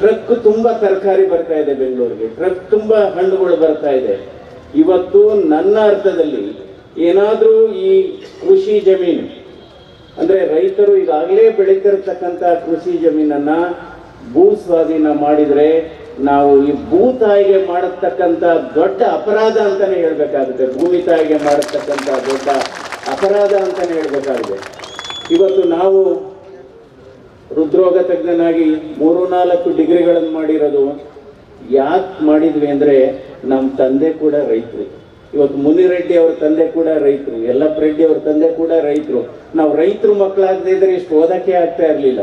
ಟ್ರಕ್ ತುಂಬಾ ತರಕಾರಿ ಬರ್ತಾ ಇದೆ ಬೆಂಗಳೂರಿಗೆ, ಟ್ರಕ್ ತುಂಬಾ ಹಣ್ಣುಗಳು ಬರ್ತಾ ಇದೆ. ಇವತ್ತು ನನ್ನ ಅರ್ಥದಲ್ಲಿ ಏನಾದ್ರೂ ಈ ಕೃಷಿ ಜಮೀನು ಅಂದ್ರೆ ರೈತರು ಈಗಾಗಲೇ ಬೆಳೀತಿರ್ತಕ್ಕಂಥ ಕೃಷಿ ಜಮೀನನ್ನ ಭೂ ಸ್ವಾಧೀನ ಮಾಡಿದ್ರೆ ನಾವು ಈ ಭೂತಾಯಿಗೆ ಮಾಡತಕ್ಕಂಥ ದೊಡ್ಡ ಅಪರಾಧ ಅಂತಾನೆ ಹೇಳ್ಬೇಕಾಗುತ್ತೆ. ಭೂಮಿ ತಾಯಿಗೆ ಮಾಡತಕ್ಕಂಥ ದೊಡ್ಡ ಅಪರಾಧ ಅಂತಾನೆ ಹೇಳ್ಬೇಕಾಗಿದೆ. ಇವತ್ತು ನಾವು ಹೃದ್ರೋಗ ತಜ್ಞನಾಗಿ 3-4 ಡಿಗ್ರಿಗಳನ್ನು ಮಾಡಿರೋದು ಯಾಕೆ ಮಾಡಿದ್ವಿ ಅಂದ್ರೆ, ನಮ್ಮ ತಂದೆ ಕೂಡ ರೈತರು. ಇವತ್ತು ಮುನಿರೆಡ್ಡಿ ಅವ್ರ ತಂದೆ ಕೂಡ ರೈತರು, ಯಲ್ಲಪ್ಪ ರೆಡ್ಡಿ ಅವ್ರ ತಂದೆ ಕೂಡ ರೈತರು. ನಾವು ರೈತರು ಮಕ್ಕಳಾಗದೇ ಇದ್ರೆ ಇಷ್ಟು ಓದಕ್ಕೆ ಆಗ್ತಾ ಇರಲಿಲ್ಲ.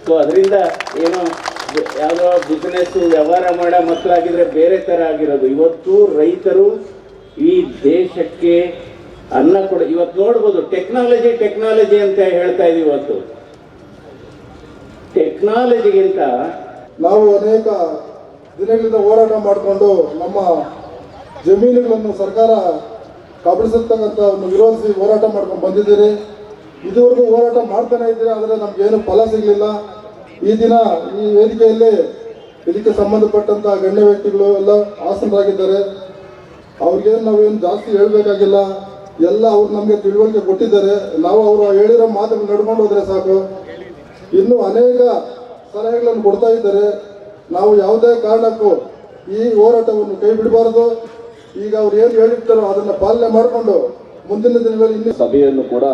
ಸೊ ಅದರಿಂದ ಏನೋ ಯಾವುದೋ ಬಿಸ್ನೆಸ್ ವ್ಯವಹಾರ ಮಾಡೋ ಮಕ್ಕಳಾಗಿದ್ರೆ ಬೇರೆ ಥರ ಆಗಿರೋದು. ಇವತ್ತು ರೈತರು ಈ ದೇಶಕ್ಕೆ ಅನ್ನ ಕೊಡ. ಇವತ್ತು ನೋಡ್ಬೋದು ಟೆಕ್ನಾಲಜಿ ಅಂತ ಹೇಳ್ತಾ ಇದೀವಿ. ಇವತ್ತು ಟೆಕ್ನಾಲಜಿಗಿಂತ ನಾವು ಅನೇಕ ದಿನಗಳಿಂದ ಹೋರಾಟ ಮಾಡಿಕೊಂಡು ನಮ್ಮ ಜಮೀನುಗಳನ್ನು ಸರ್ಕಾರ ಕಬಳಿಸತಕ್ಕಂಥ ಒಂದು ವಿರೋಧಿಸಿ ಹೋರಾಟ ಮಾಡ್ಕೊಂಡು ಬಂದಿದ್ದೀರಿ. ಇದುವರೆಗೂ ಹೋರಾಟ ಮಾಡ್ತಾನೆ ಇದ್ದೀರಿ, ಆದರೆ ನಮಗೇನು ಫಲ ಸಿಗಲಿಲ್ಲ. ಈ ದಿನ ಈ ವೇದಿಕೆಯಲ್ಲಿ ಇದಕ್ಕೆ ಸಂಬಂಧಪಟ್ಟಂಥ ಗಣ್ಯ ವ್ಯಕ್ತಿಗಳು ಎಲ್ಲ ಆಸನರಾಗಿದ್ದಾರೆ. ಅವ್ರಿಗೇನು ನಾವೇನು ಜಾಸ್ತಿ ಹೇಳಬೇಕಾಗಿಲ್ಲ, ಎಲ್ಲ ಅವ್ರು ನಮಗೆ ತಿಳುವಳಿಕೆ ಕೊಟ್ಟಿದ್ದಾರೆ. ನಾವು ಅವರು ಹೇಳಿರೋ ಮಾತುಗಳು ನಡ್ಕೊಂಡು ಹೋದರೆ ಸಾಕು. ಇನ್ನೂ ಅನೇಕ ಸಲಹೆಗಳನ್ನು ಕೊಡ್ತಾ ಇದ್ದಾರೆ. ನಾವು ಯಾವುದೇ ಕಾರಣಕ್ಕೂ ಈ ಹೋರಾಟವನ್ನು ಕೈ ಬಿಡಬಾರದು. ಈಗ ಅವ್ರು ಏನು ಹೇಳಿರ್ತಾರೋ ಅದನ್ನ ಪಾಲನೆ ಮಾಡಿಕೊಂಡು ಮುಂದಿನ ದಿನಗಳಲ್ಲಿ ಇನ್ನೂ ಸಭೆಯನ್ನು ಕೂಡ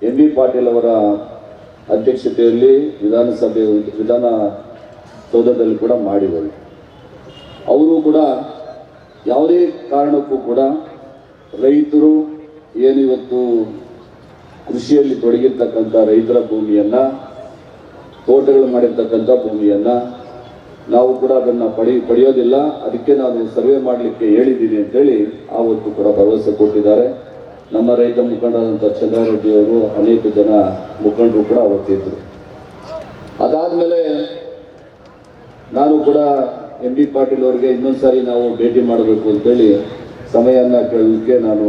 ಎಂ ಬಿ ಪಾಟೀಲ್ ಅವರ ಅಧ್ಯಕ್ಷತೆಯಲ್ಲಿ ವಿಧಾನಸೌಧದಲ್ಲಿ ಕೂಡ ಮಾಡಿದರು. ಅವರು ಕೂಡ ಯಾವುದೇ ಕಾರಣಕ್ಕೂ ಕೂಡ ರೈತರು ಏನು ಇವತ್ತು ಕೃಷಿಯಲ್ಲಿ ತೊಡಗಿರ್ತಕ್ಕಂಥ ರೈತರ ಭೂಮಿಯನ್ನು, ತೋಟಗಳು ಮಾಡಿರ್ತಕ್ಕಂಥ ಭೂಮಿಯನ್ನು ನಾವು ಕೂಡ ಅದನ್ನು ಪಡೆಯೋದಿಲ್ಲ, ಅದಕ್ಕೆ ನಾನು ಸರ್ವೆ ಮಾಡಲಿಕ್ಕೆ ಹೇಳಿದ್ದೀನಿ ಅಂತೇಳಿ ಆವತ್ತು ಕೂಡ ಭರವಸೆ ಕೊಟ್ಟಿದ್ದಾರೆ. ನಮ್ಮ ರೈತ ಮುಖಂಡರಾದಂಥ ಚಂದ್ರಾರೆಡ್ಡಿ ಅವರು, ಅನೇಕ ಜನ ಮುಖಂಡರು ಕೂಡ ಅವತ್ತಿದ್ದರು. ಅದಾದಮೇಲೆ ನಾನು ಕೂಡ ಎಂ ಬಿ ಪಾಟೀಲ್ ಅವರಿಗೆ ಇನ್ನೊಂದು ಸಾರಿ ನಾವು ಭೇಟಿ ಮಾಡಬೇಕು ಅಂತೇಳಿ ಸಮಯನ ಕೇಳಲಿಕ್ಕೆ ನಾನು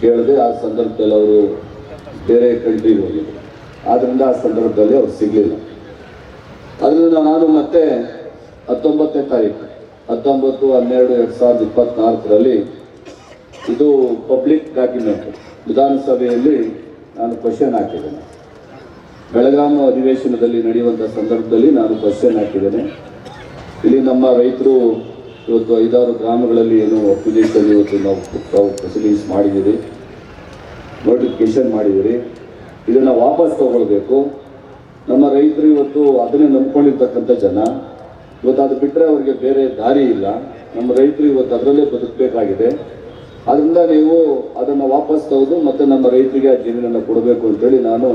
ಕೇಳಿದೆ. ಆ ಸಂದರ್ಭದಲ್ಲಿ ಅವರು ಬೇರೆ ಕಂಟ್ರಿಗೆ ಹೋಗಿದ್ರು, ಆದ್ದರಿಂದ ಆ ಸಂದರ್ಭದಲ್ಲಿ ಅವ್ರು ಸಿಗಲಿಲ್ಲ. ಅದರಿಂದ ನಾನು ಮತ್ತೆ 19ನೇ ತಾರೀಕು 19/12/2024 ಇದು ಪಬ್ಲಿಕ್ ಡಾಕ್ಯುಮೆಂಟ್ ವಿಧಾನಸಭೆಯಲ್ಲಿ ನಾನು ಕ್ವಶನ್ ಹಾಕಿದ್ದೇನೆ. ಬೆಳಗಾವಿ ಅಧಿವೇಶನದಲ್ಲಿ ನಡೆಯುವಂಥ ಸಂದರ್ಭದಲ್ಲಿ ನಾನು ಕ್ವಶನ್ ಹಾಕಿದ್ದೇನೆ. ಇಲ್ಲಿ ನಮ್ಮ ರೈತರು ಇವತ್ತು 5-6 ಗ್ರಾಮಗಳಲ್ಲಿ ಏನು ಅಪ್ಲಿಕೇಶನ್ ಇವತ್ತು ನಾವು ಪ್ರೊಸೀಡಿಂಗ್ಸ್ ಮಾಡಿದ್ದೀರಿ, ನೋಟಿಫಿಕೇಶನ್ ಮಾಡಿದ್ದೀರಿ. ಇದನ್ನು ವಾಪಸ್ ತಗೊಳ್ಬೇಕು. ನಮ್ಮ ರೈತರು ಇವತ್ತು ಅದನ್ನೇ ನಂಬ್ಕೊಂಡಿರ್ತಕ್ಕಂಥ ಜನ. ಇವತ್ತು ಅದು ಬಿಟ್ಟರೆ ಅವರಿಗೆ ಬೇರೆ ದಾರಿ ಇಲ್ಲ. ನಮ್ಮ ರೈತರು ಇವತ್ತು ಅದರಲ್ಲೇ ಬದುಕಬೇಕಾಗಿದೆ. ಅದರಿಂದ ನೀವು ಅದನ್ನು ವಾಪಸ್ ತೆಗೆದು ಮತ್ತೆ ನಮ್ಮ ರೈತರಿಗೆ ಆ ಜಮೀನನ್ನು ಕೊಡಬೇಕು ಅಂತೇಳಿ ನಾನು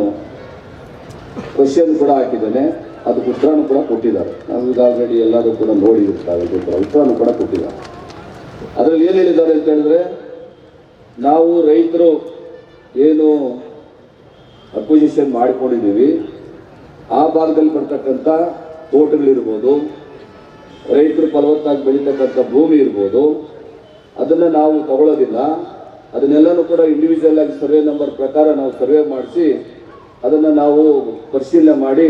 ಕ್ವಶನ್ ಕೂಡ ಹಾಕಿದ್ದೇನೆ. ಅದಕ್ಕೆ ಉತ್ತರನೂ ಕೂಡ ಕೊಟ್ಟಿದ್ದಾರೆ. ನಾವು ಈಗ ಆಲ್ರೆಡಿ ಎಲ್ಲರೂ ಕೂಡ ನೋಡಿರ್ತಾರೆ, ಉತ್ತರನೂ ಕೂಡ ಕೊಟ್ಟಿದ್ದಾರೆ. ಅದರಲ್ಲಿ ಏನು ಹೇಳಿದ್ದಾರೆ ಅಂತ ಹೇಳಿದ್ರೆ, ನಾವು ರೈತರು ಏನು ಅಕ್ವಿಸಿಷನ್ ಮಾಡಿಕೊಂಡಿದ್ದೀವಿ ಆ ಭಾಗದಲ್ಲಿ ಬರ್ತಕ್ಕಂಥ ತೋಟಗಳಿರ್ಬೋದು, ರೈತರು ಫಲವತ್ತಾಗಿ ಬೆಳೀತಕ್ಕಂಥ ಭೂಮಿ ಇರ್ಬೋದು, ಅದನ್ನು ನಾವು ತಗೊಳ್ಳೋದಿಲ್ಲ. ಅದನ್ನೆಲ್ಲನೂ ಕೂಡ ಇಂಡಿವಿಜುವಲ್ ಆಗಿ ಸರ್ವೆ ನಂಬರ್ ಪ್ರಕಾರ ನಾವು ಸರ್ವೆ ಮಾಡಿಸಿ ಅದನ್ನು ನಾವು ಪರಿಶೀಲನೆ ಮಾಡಿ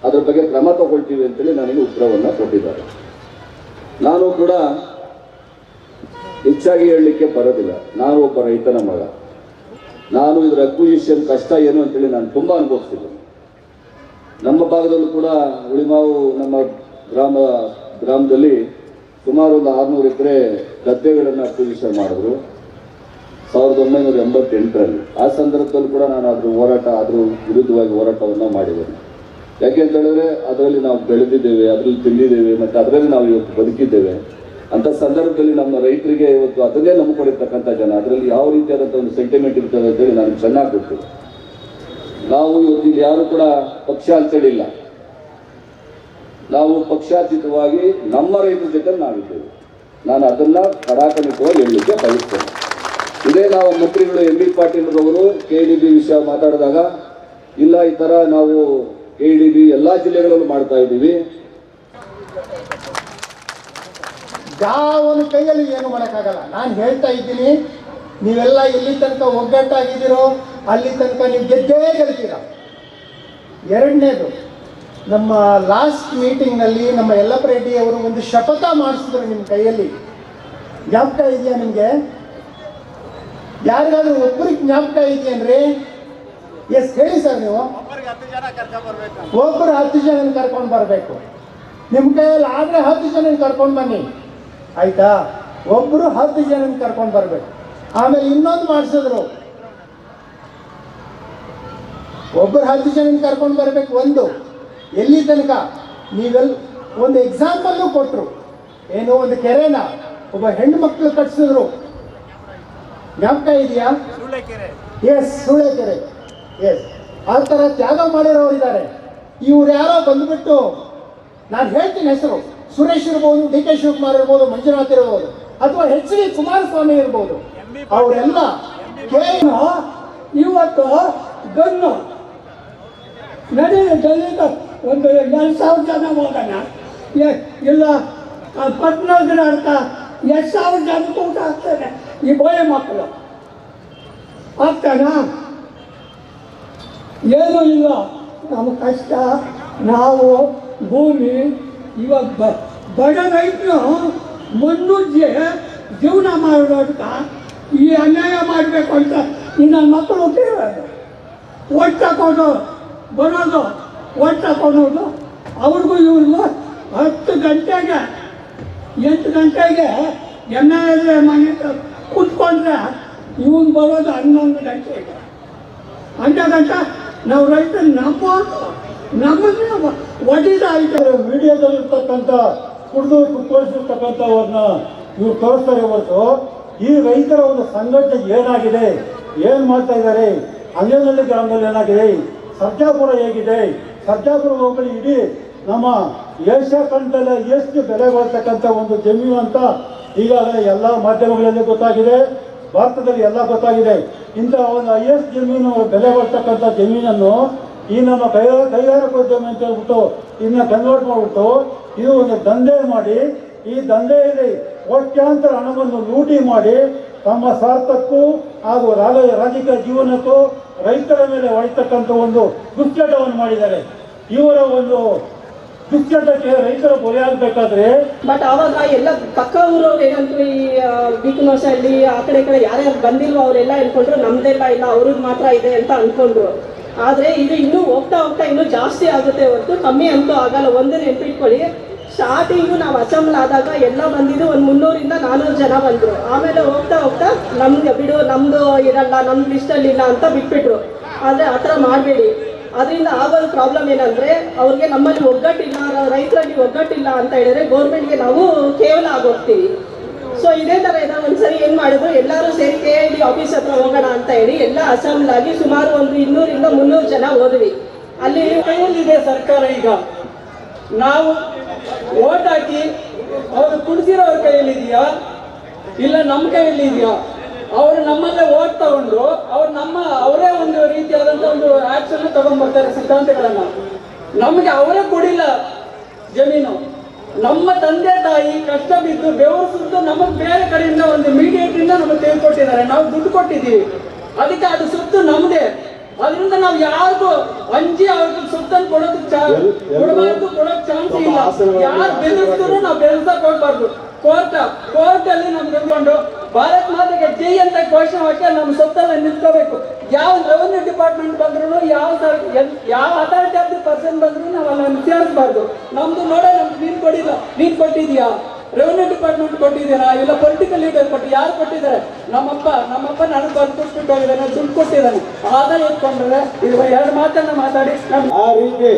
ಅದರ ಬಗ್ಗೆ ಕ್ರಮ ತಗೊಳ್ತೀವಿ ಅಂತೇಳಿ ನನಗೆ ಉತ್ತರವನ್ನು ಕೊಟ್ಟಿದ್ದಾರೆ. ನಾನು ಕೂಡ ಹೆಚ್ಚಾಗಿ ಹೇಳಲಿಕ್ಕೆ ಬರೋದಿಲ್ಲ. ನಾನು ಒಬ್ಬ ರೈತನ ಮಗ. ನಾನು ಇದರ ಅಕ್ವಿಸಿಷನ್ ಕಷ್ಟ ಏನು ಅಂತೇಳಿ ನಾನು ತುಂಬ ಅನುಭವಿಸ್ತಿದ್ದೇನೆ. ನಮ್ಮ ಭಾಗದಲ್ಲೂ ಕೂಡ ಉಳಿಮಾವು ನಮ್ಮ ಗ್ರಾಮದಲ್ಲಿ ಸುಮಾರು ಒಂದು 600 ಎಕರೆ ಗದ್ದೆಗಳನ್ನು ಅಕ್ವಿಸಿಷನ್ ಮಾಡಿದ್ರು 1988ರಲ್ಲಿ. ಆ ಸಂದರ್ಭದಲ್ಲಿ ಕೂಡ ನಾನು ಅದ್ರ ವಿರುದ್ಧವಾಗಿ ಹೋರಾಟವನ್ನು ಮಾಡಿದ್ದೇನೆ. ಯಾಕೆ ಅಂತ ಹೇಳಿದ್ರೆ ಅದರಲ್ಲಿ ನಾವು ಬೆಳೆದಿದ್ದೇವೆ, ಅದರಲ್ಲಿ ತಿಂದಿದ್ದೇವೆ, ಮತ್ತು ಅದರಲ್ಲಿ ನಾವು ಇವತ್ತು ಬದುಕಿದ್ದೇವೆ. ಅಂಥ ಸಂದರ್ಭದಲ್ಲಿ ನಮ್ಮ ರೈತರಿಗೆ ಇವತ್ತು ಅದನ್ನೇ ನಂಬಿಕೊಂಡಿರ್ತಕ್ಕಂಥ ಜನ, ಅದರಲ್ಲಿ ಯಾವ ರೀತಿಯಾದಂಥ ಒಂದು ಸೆಂಟಿಮೆಂಟ್ ಇರ್ತದೆ ಅಂತೇಳಿ ನನಗೆ ಚೆನ್ನಾಗಿ ಗೊತ್ತು. ನಾವು ಇವತ್ತು ಇಲ್ಲಿ ಯಾರು ಕೂಡ ಪಕ್ಷ ಅಂತೇಳಿಲ್ಲ. ನಾವು ಪಕ್ಷಾತೀತವಾಗಿ ನಮ್ಮ ರೈತರ ಜೊತೆ ನಾವಿದ್ದೇವೆ. ನಾನು ಅದನ್ನು ಕಡಾಖಂಡಿತವಾಗಿ ಹೇಳಲಿಕ್ಕೆ ಬಯಸ್ತೇನೆ. ಇದೇ ನಾವು ಮಂತ್ರಿಗಳು ಎಂ ಬಿ ಪಾಟೀಲ್ ಅವರು KDB ವಿಷಯ ಮಾತಾಡಿದಾಗ, ಇಲ್ಲ ಈ ಥರ ನಾವು KDB ಎಲ್ಲ ಜಿಲ್ಲೆಗಳಲ್ಲೂ ಮಾಡ್ತಾ ಇದ್ದೀವಿ. ಯಾವನ ಕೈಯಲ್ಲಿ ಏನು ಮಾಡೋಕ್ಕಾಗಲ್ಲ. ನಾನು ಹೇಳ್ತಾ ಇದ್ದೀನಿ, ನೀವೆಲ್ಲ ಎಲ್ಲಿ ತನಕ ಒಗ್ಗಟ್ಟಾಗಿದ್ದೀರೋ ಅಲ್ಲಿ ತನಕ ನೀವು ಗೆಲ್ತೀರ. ಎರಡನೇದು, ನಮ್ಮ ಲಾಸ್ಟ್ ಮೀಟಿಂಗ್ನಲ್ಲಿ ನಮ್ಮ ಯಲ್ಲಪ್ಪ ರೆಡ್ಡಿ ಅವರು ಒಂದು ಶಪಥ ಮಾಡಿಸಿದ್ರು ನಿಮ್ಮ ಕೈಯಲ್ಲಿ. ಜ್ಞಾಪಕ ಇದೆಯಾ ನಿಮಗೆ? ಯಾರಿಗಾದ್ರೂ ಒಬ್ಬರಿಗೆ ಜ್ಞಾಪಕ ಇದೆಯನ್ರಿ? ಎಸ್ ಹೇಳಿ ಸರ್. ನೀವು ಒಬ್ಬರು 10 ಜನ ಕರ್ಕೊಂಡು ಬರಬೇಕು. ನಿಮ್ಮ ಕೈಯಲ್ಲಿ ಆದರೆ 10 ಜನ ಕರ್ಕೊಂಡು ಬನ್ನಿ, ಆಯ್ತಾ? ಒಬ್ಬರು 10 ಜನ ಕರ್ಕೊಂಡು ಬರಬೇಕು. ಆಮೇಲೆ ಇನ್ನೊಂದು ಮಾಡಿಸಿದ್ರು, ಒಬ್ಬರು 10 ಜನ ಕರ್ಕೊಂಡು ಬರಬೇಕು. ಒಂದು ಎಲ್ಲಿ ತನಕ ನೀವೆಲ್ಲ ಒಂದು ಎಕ್ಸಾಂಪಲ್ಲು ಕೊಟ್ಟರು. ಏನು, ಒಂದು ಕೆರೆನ ಒಬ್ಬ ಹೆಣ್ಣು ಮಕ್ಕಳು ಕಟ್ಸಿದ್ರು, ಜ್ಞಾಪಕ ಇದೆಯಾ? ಎಸ್, ಸೂಳೆಕೆರೆ. ಎಸ್, ಆ ಥರ ತ್ಯಾಗ ಮಾಡಿರೋರು ಇದ್ದಾರೆ. ಇವ್ರು ಯಾರೋ ಬಂದುಬಿಟ್ಟು, ನಾನು ಹೇಳ್ತೀನಿ ಹೆಸರು, ಸುರೇಶ್ ಇರ್ಬೋದು, DK ಶಿವಕುಮಾರ್ ಇರ್ಬೋದು, ಮಂಜುನಾಥ್ ಇರ್ಬೋದು, ಅಥವಾ HD ಕುಮಾರಸ್ವಾಮಿ ಇರ್ಬೋದು, ಅವರೆಲ್ಲ ಇವತ್ತು ಗನ್ನು ನಡೆಯುತ್ತೆ. ಒಂದು 2,000 ಜನ ಹೋಗೋಣ, ಇಲ್ಲ 14 ದಿನ ಅರ್ಥ 2,000 ಜನಕ್ಕೆ ಊಟ ಆಗ್ತದೆ. ಈ ಬೋಳೆ ಮಕ್ಕಳು ಆಗ್ತಾನ? ಏನೂ ಇಲ್ಲ. ನಮ್ಮ ಕಷ್ಟ, ನಾವು ಭೂಮಿ ಇವಾಗ ಬಡ ರೈತರು ಮುನ್ನುಜ್ಜಿ ಜೀವನ ಮಾಡೋದಕ್ಕ ಈ ಅನ್ಯಾಯ ಮಾಡಬೇಕು ಅಂತ ಈ ನನ್ನ ಮಕ್ಕಳು ಹುಟ್ಟಿರೋದು. ಒಟ್ಟು ತಗೊಂಡು ಬರೋದು, ಒಟ್ಟು ತಗೊಂಡೋದು, ಅವ್ರಿಗೂ ಇವ್ರಿಗೂ 10 ಗಂಟೆಗೆ 8 ಗಂಟೆಗೆ ಎಣ್ಣೆಯಲ್ಲಿ ಮನೆ ಕೂತ್ಕೊಂಡ್ರೆ ಇವನು ಬರೋದು 11 ಗಂಟೆಗೆ. ಅಂಥ ಗಂಟ ನಾವು ರೈತರು ನಮ್ಮನ್ನೇ ಒಡ್ಡಿದಾಯ್ತು. ಮೀಡಿಯಾದಲ್ಲಿರ್ತಕ್ಕಂಥ ಕುಡಿದು ಕುಪ್ಪಳಿಸಿರ್ತಕ್ಕಂಥವ್ರನ್ನ ಇವ್ರು ತೋರಿಸ್ತಾರೆ ಹೊರತು ಈ ರೈತರ ಒಂದು ಸಂಘಟನೆ ಏನಾಗಿದೆ, ಏನು ಮಾಡ್ತಾ ಇದ್ದಾರೆ, ಅಂಜನಹಳ್ಳಿ ಗ್ರಾಮದಲ್ಲಿ ಏನಾಗಿದೆ, ಸರ್ಜಾಪುರ ಹೇಗಿದೆ, ಸರ್ಜಾಪುರ ಹೋಗಲಿ ಇಡೀ ನಮ್ಮ ಏಷ್ಯಾ ಖಂಡದಲ್ಲೇ ಎಷ್ಟು ಬೆಲೆ ಬಾಳ್ತಕ್ಕಂಥ ಒಂದು ಜಮೀನು ಅಂತ ಈಗಾಗಲೇ ಎಲ್ಲ ಮಾಧ್ಯಮಗಳಲ್ಲಿ ಗೊತ್ತಾಗಿದೆ, ಭಾರತದಲ್ಲಿ ಎಲ್ಲ ಗೊತ್ತಾಗಿದೆ. ಇಂಥ ಒಂದು ಹೈಯೆಸ್ಟ್ ಜಮೀನು ಬೆಲೆ ಬಾಳ್ತಕ್ಕಂಥ ಜಮೀನನ್ನು ಈ ನಮ್ಮ ಕೈಗಾರಿಕೋದ್ಯಮ ಅಂತ ಹೇಳ್ಬಿಟ್ಟು ಇದನ್ನ ಕನ್ವರ್ಟ್ ಮಾಡಿಬಿಟ್ಟು ಇದು ಒಂದು ದಂಧೆ ಮಾಡಿ, ಈ ದಂಧೆಯಲ್ಲಿ ಕೋಟ್ಯಾಂತರ ಹಣವನ್ನು ಲೂಟಿ ಮಾಡಿ ತಮ್ಮ ಸ್ವಾರ್ಥಕ್ಕೂ ಹಾಗೂ ರಾಜಕೀಯ ಜೀವನಕ್ಕೂ ರೈತರ ಮೇಲೆ ಹೊಡಿತಕ್ಕಂಥ ಒಂದು ದುಶ್ಚಟವನ್ನು ಮಾಡಿದ್ದಾರೆ. ಇವರ ಒಂದು ದುಶ್ಚಟಕ್ಕೆ ರೈತರ ಬಲಿಯಾಗಬೇಕಾದ್ರೆ ಬಟ್ ಆವಾಗ ಎಲ್ಲ ಪಕ್ಕ ಊರವ್ರು ಏನಂತೂ ಈ ಬೀಕನೋಸಲ್ಲಿ ಆ ಕಡೆ ಯಾರ್ಯಾರು ಬಂದಿಲ್ವೋ ಅವರೆಲ್ಲ ಅನ್ಕೊಂಡ್ರು ನಮ್ದೆಲ್ಲ ಇಲ್ಲ ಅವ್ರಿಗೆ ಮಾತ್ರ ಇದೆ ಅಂತ ಅನ್ಕೊಂಡ್ರು. ಆದರೆ ಇದು ಇನ್ನೂ ಹೋಗ್ತಾ ಇನ್ನೂ ಜಾಸ್ತಿ ಆಗುತ್ತೆ ಹೊರತು ಕಮ್ಮಿ ಅಂತೂ ಆಗಲ್ಲ. ಒಂದು ನೆನ್ಪಿಟ್ಕೊಳ್ಳಿ, ಸ್ಟಾರ್ಟಿಂಗು ನಾವು ಅಸೆಂಬ್ಲ್ ಆದಾಗ ಎಲ್ಲ ಬಂದಿದ್ದು ಒಂದು 300ರಿಂದ 400 ಜನ ಬಂದರು. ಆಮೇಲೆ ಹೋಗ್ತಾ ನಮ್ಗೆ ಬಿಡು, ನಮ್ಮದು ಇರಲ್ಲ, ನಮ್ಮ ಲಿಸ್ಟಲ್ಲಿ ಇಲ್ಲ ಅಂತ ಬಿಟ್ಬಿಟ್ರು. ಆದರೆ ಆ ಥರ ಮಾಡಬೇಡಿ. ಅದರಿಂದ ಆಗೋದು ಪ್ರಾಬ್ಲಮ್ ಏನಂದರೆ ಅವ್ರಿಗೆ ನಮ್ಮಲ್ಲಿ ಒಗ್ಗಟ್ಟಿಲ್ಲ, ರೈತರಲ್ಲಿ ಒಗ್ಗಟ್ಟಿಲ್ಲ ಅಂತ ಹೇಳಿದ್ರೆ ಗೌರ್ಮೆಂಟ್ಗೆ ನಾವು ಕೇವಲ ಆಗೋಗ್ತೀವಿ. ಸೊ ಇದೇ ಥರ ಇದೆ. ಒಂದ್ಸರಿ ಏನು ಮಾಡಿದ್ರು, ಎಲ್ಲರೂ ಸೇರಿ KID ಆಫೀಸ್ ಹತ್ರ ಹೋಗೋಣ ಅಂತ ಹೇಳಿ ಎಲ್ಲ ಅಸೆಂಬ್ಲ್ ಆಗಿ ಸುಮಾರು ಒಂದು 200ರಿಂದ 300 ಜನ ಹೋದ್ವಿ. ಅಲ್ಲಿ ಕೈಯಲ್ಲಿದೆ ಸರ್ಕಾರ. ಈಗ ನಾವು ಓಟ್ ಹಾಕಿ ಅವರು ಕುಡಿಸಿರೋರ ಕೈಯಲ್ಲಿದೆಯಾ ಇಲ್ಲ ನಮ್ಮ ಕೈಯಲ್ಲಿದೆಯಾ? ಅವರು ನಮ್ಮಲ್ಲೇ ಓಟ್ ತಗೊಂಡು ಅವರೇ ಒಂದು ರೀತಿಯಾದಂಥ ಒಂದು ಆಕ್ಷನ್ ತಗೊಂಡ್ಬರ್ತಾರೆ, ಸಿದ್ಧಾಂತಗಳನ್ನ. ನಮಗೆ ಅವರೇ ಕೊಡಿಲ್ಲ ಜಮೀನು. ನಮ್ಮ ತಂದೆ ತಾಯಿ ಕಷ್ಟ ಬಿದ್ದು ಬೆವರು ಸುರಿದು ನಮಗೆ ಬೇರೆ ಕಡೆಯಿಂದ ಒಂದು ಮೀಡಿಯೇಟ್ರಿಂದ ನಮಗೆ ತೆಗೆದುಕೊಟ್ಟಿದ್ದಾರೆ. ನಾವು ದುಡ್ಡು ಕೊಟ್ಟಿದ್ದೀವಿ, ಅದಕ್ಕೆ ಅದು ಸುತ್ತು ನಮ್ಮದೇ. ಅದರಿಂದ ನಾವು ಯಾರಿಗೂ ಅಂಜಿ ಅವ್ರಿಗೆ ಸುತ್ತನ್ನು ಕೊಡೋದಕ್ಕೆ ಕೊಡೋಕ್ ಚಾನ್ಸ್ ಇಲ್ಲ. ಯಾರು ಬೆದರಿಸಿದ್ರು ನಾವು ಬೆದರ್ಸಕ್ ಹೋಗ್ಬಾರ್ದು. ಕೋರ್ಟಲ್ಲಿ ನಮ್ಗೆ ಅಂದ್ಕೊಂಡು ಭಾರತ್ ಮಾತೆಗೆ ಜೈ ಅಂತ ಘೋಷಣೆ ಹಾಕಿ ನಮ್ಮ ಸೊತ್ತಲ್ಲಿ ನಿಂತ್ಕೋಬೇಕು. ಯಾವ ರೆವೆನ್ಯೂ ಡಿಪಾರ್ಟ್ಮೆಂಟ್ ಬಂದ್ರು, ಯಾವ ಅಥಾರಿಟಿ ಆಫ್ ದಿ ಪರ್ಸನ್ ಬಂದ್ರು ನಾವು ಅಲ್ಲಿ ವಿಚಾರಿಸಬಾರ್ದು. ನಮ್ದು ನೋಡೋ ನಮ್ಗೆ ನೀನು ಕೊಡಿಲ್ಲ, ನೀನು ಕೊಟ್ಟಿದ್ಯಾ? ರೆವೆನ್ಯೂ ಡಿಪಾರ್ಟ್ಮೆಂಟ್ ಕೊಟ್ಟಿದ್ದೀರಾ ಇಲ್ಲ ಪೊಲಿಟಿಕಲ್ ಲೀಡರ್ ಕೊಟ್ಟು? ಯಾರು ಕೊಟ್ಟಿದ್ದಾರೆ? ನಮ್ಮಪ್ಪ ನನಗೆ ಬರ್ಕೊಟ್ಬಿಟ್ಟು ಹೋಗಿದ್ದಾನೆ, ದುಡ್ಡು ಕೊಟ್ಟಿದ್ದಾನೆ. ಆಧಾರ ಇಟ್ಕೊಂಡ್ರೆ ಇದು 2 ಮಾತನ್ನ ಮಾತಾಡಿ ಆ ರೀತಿ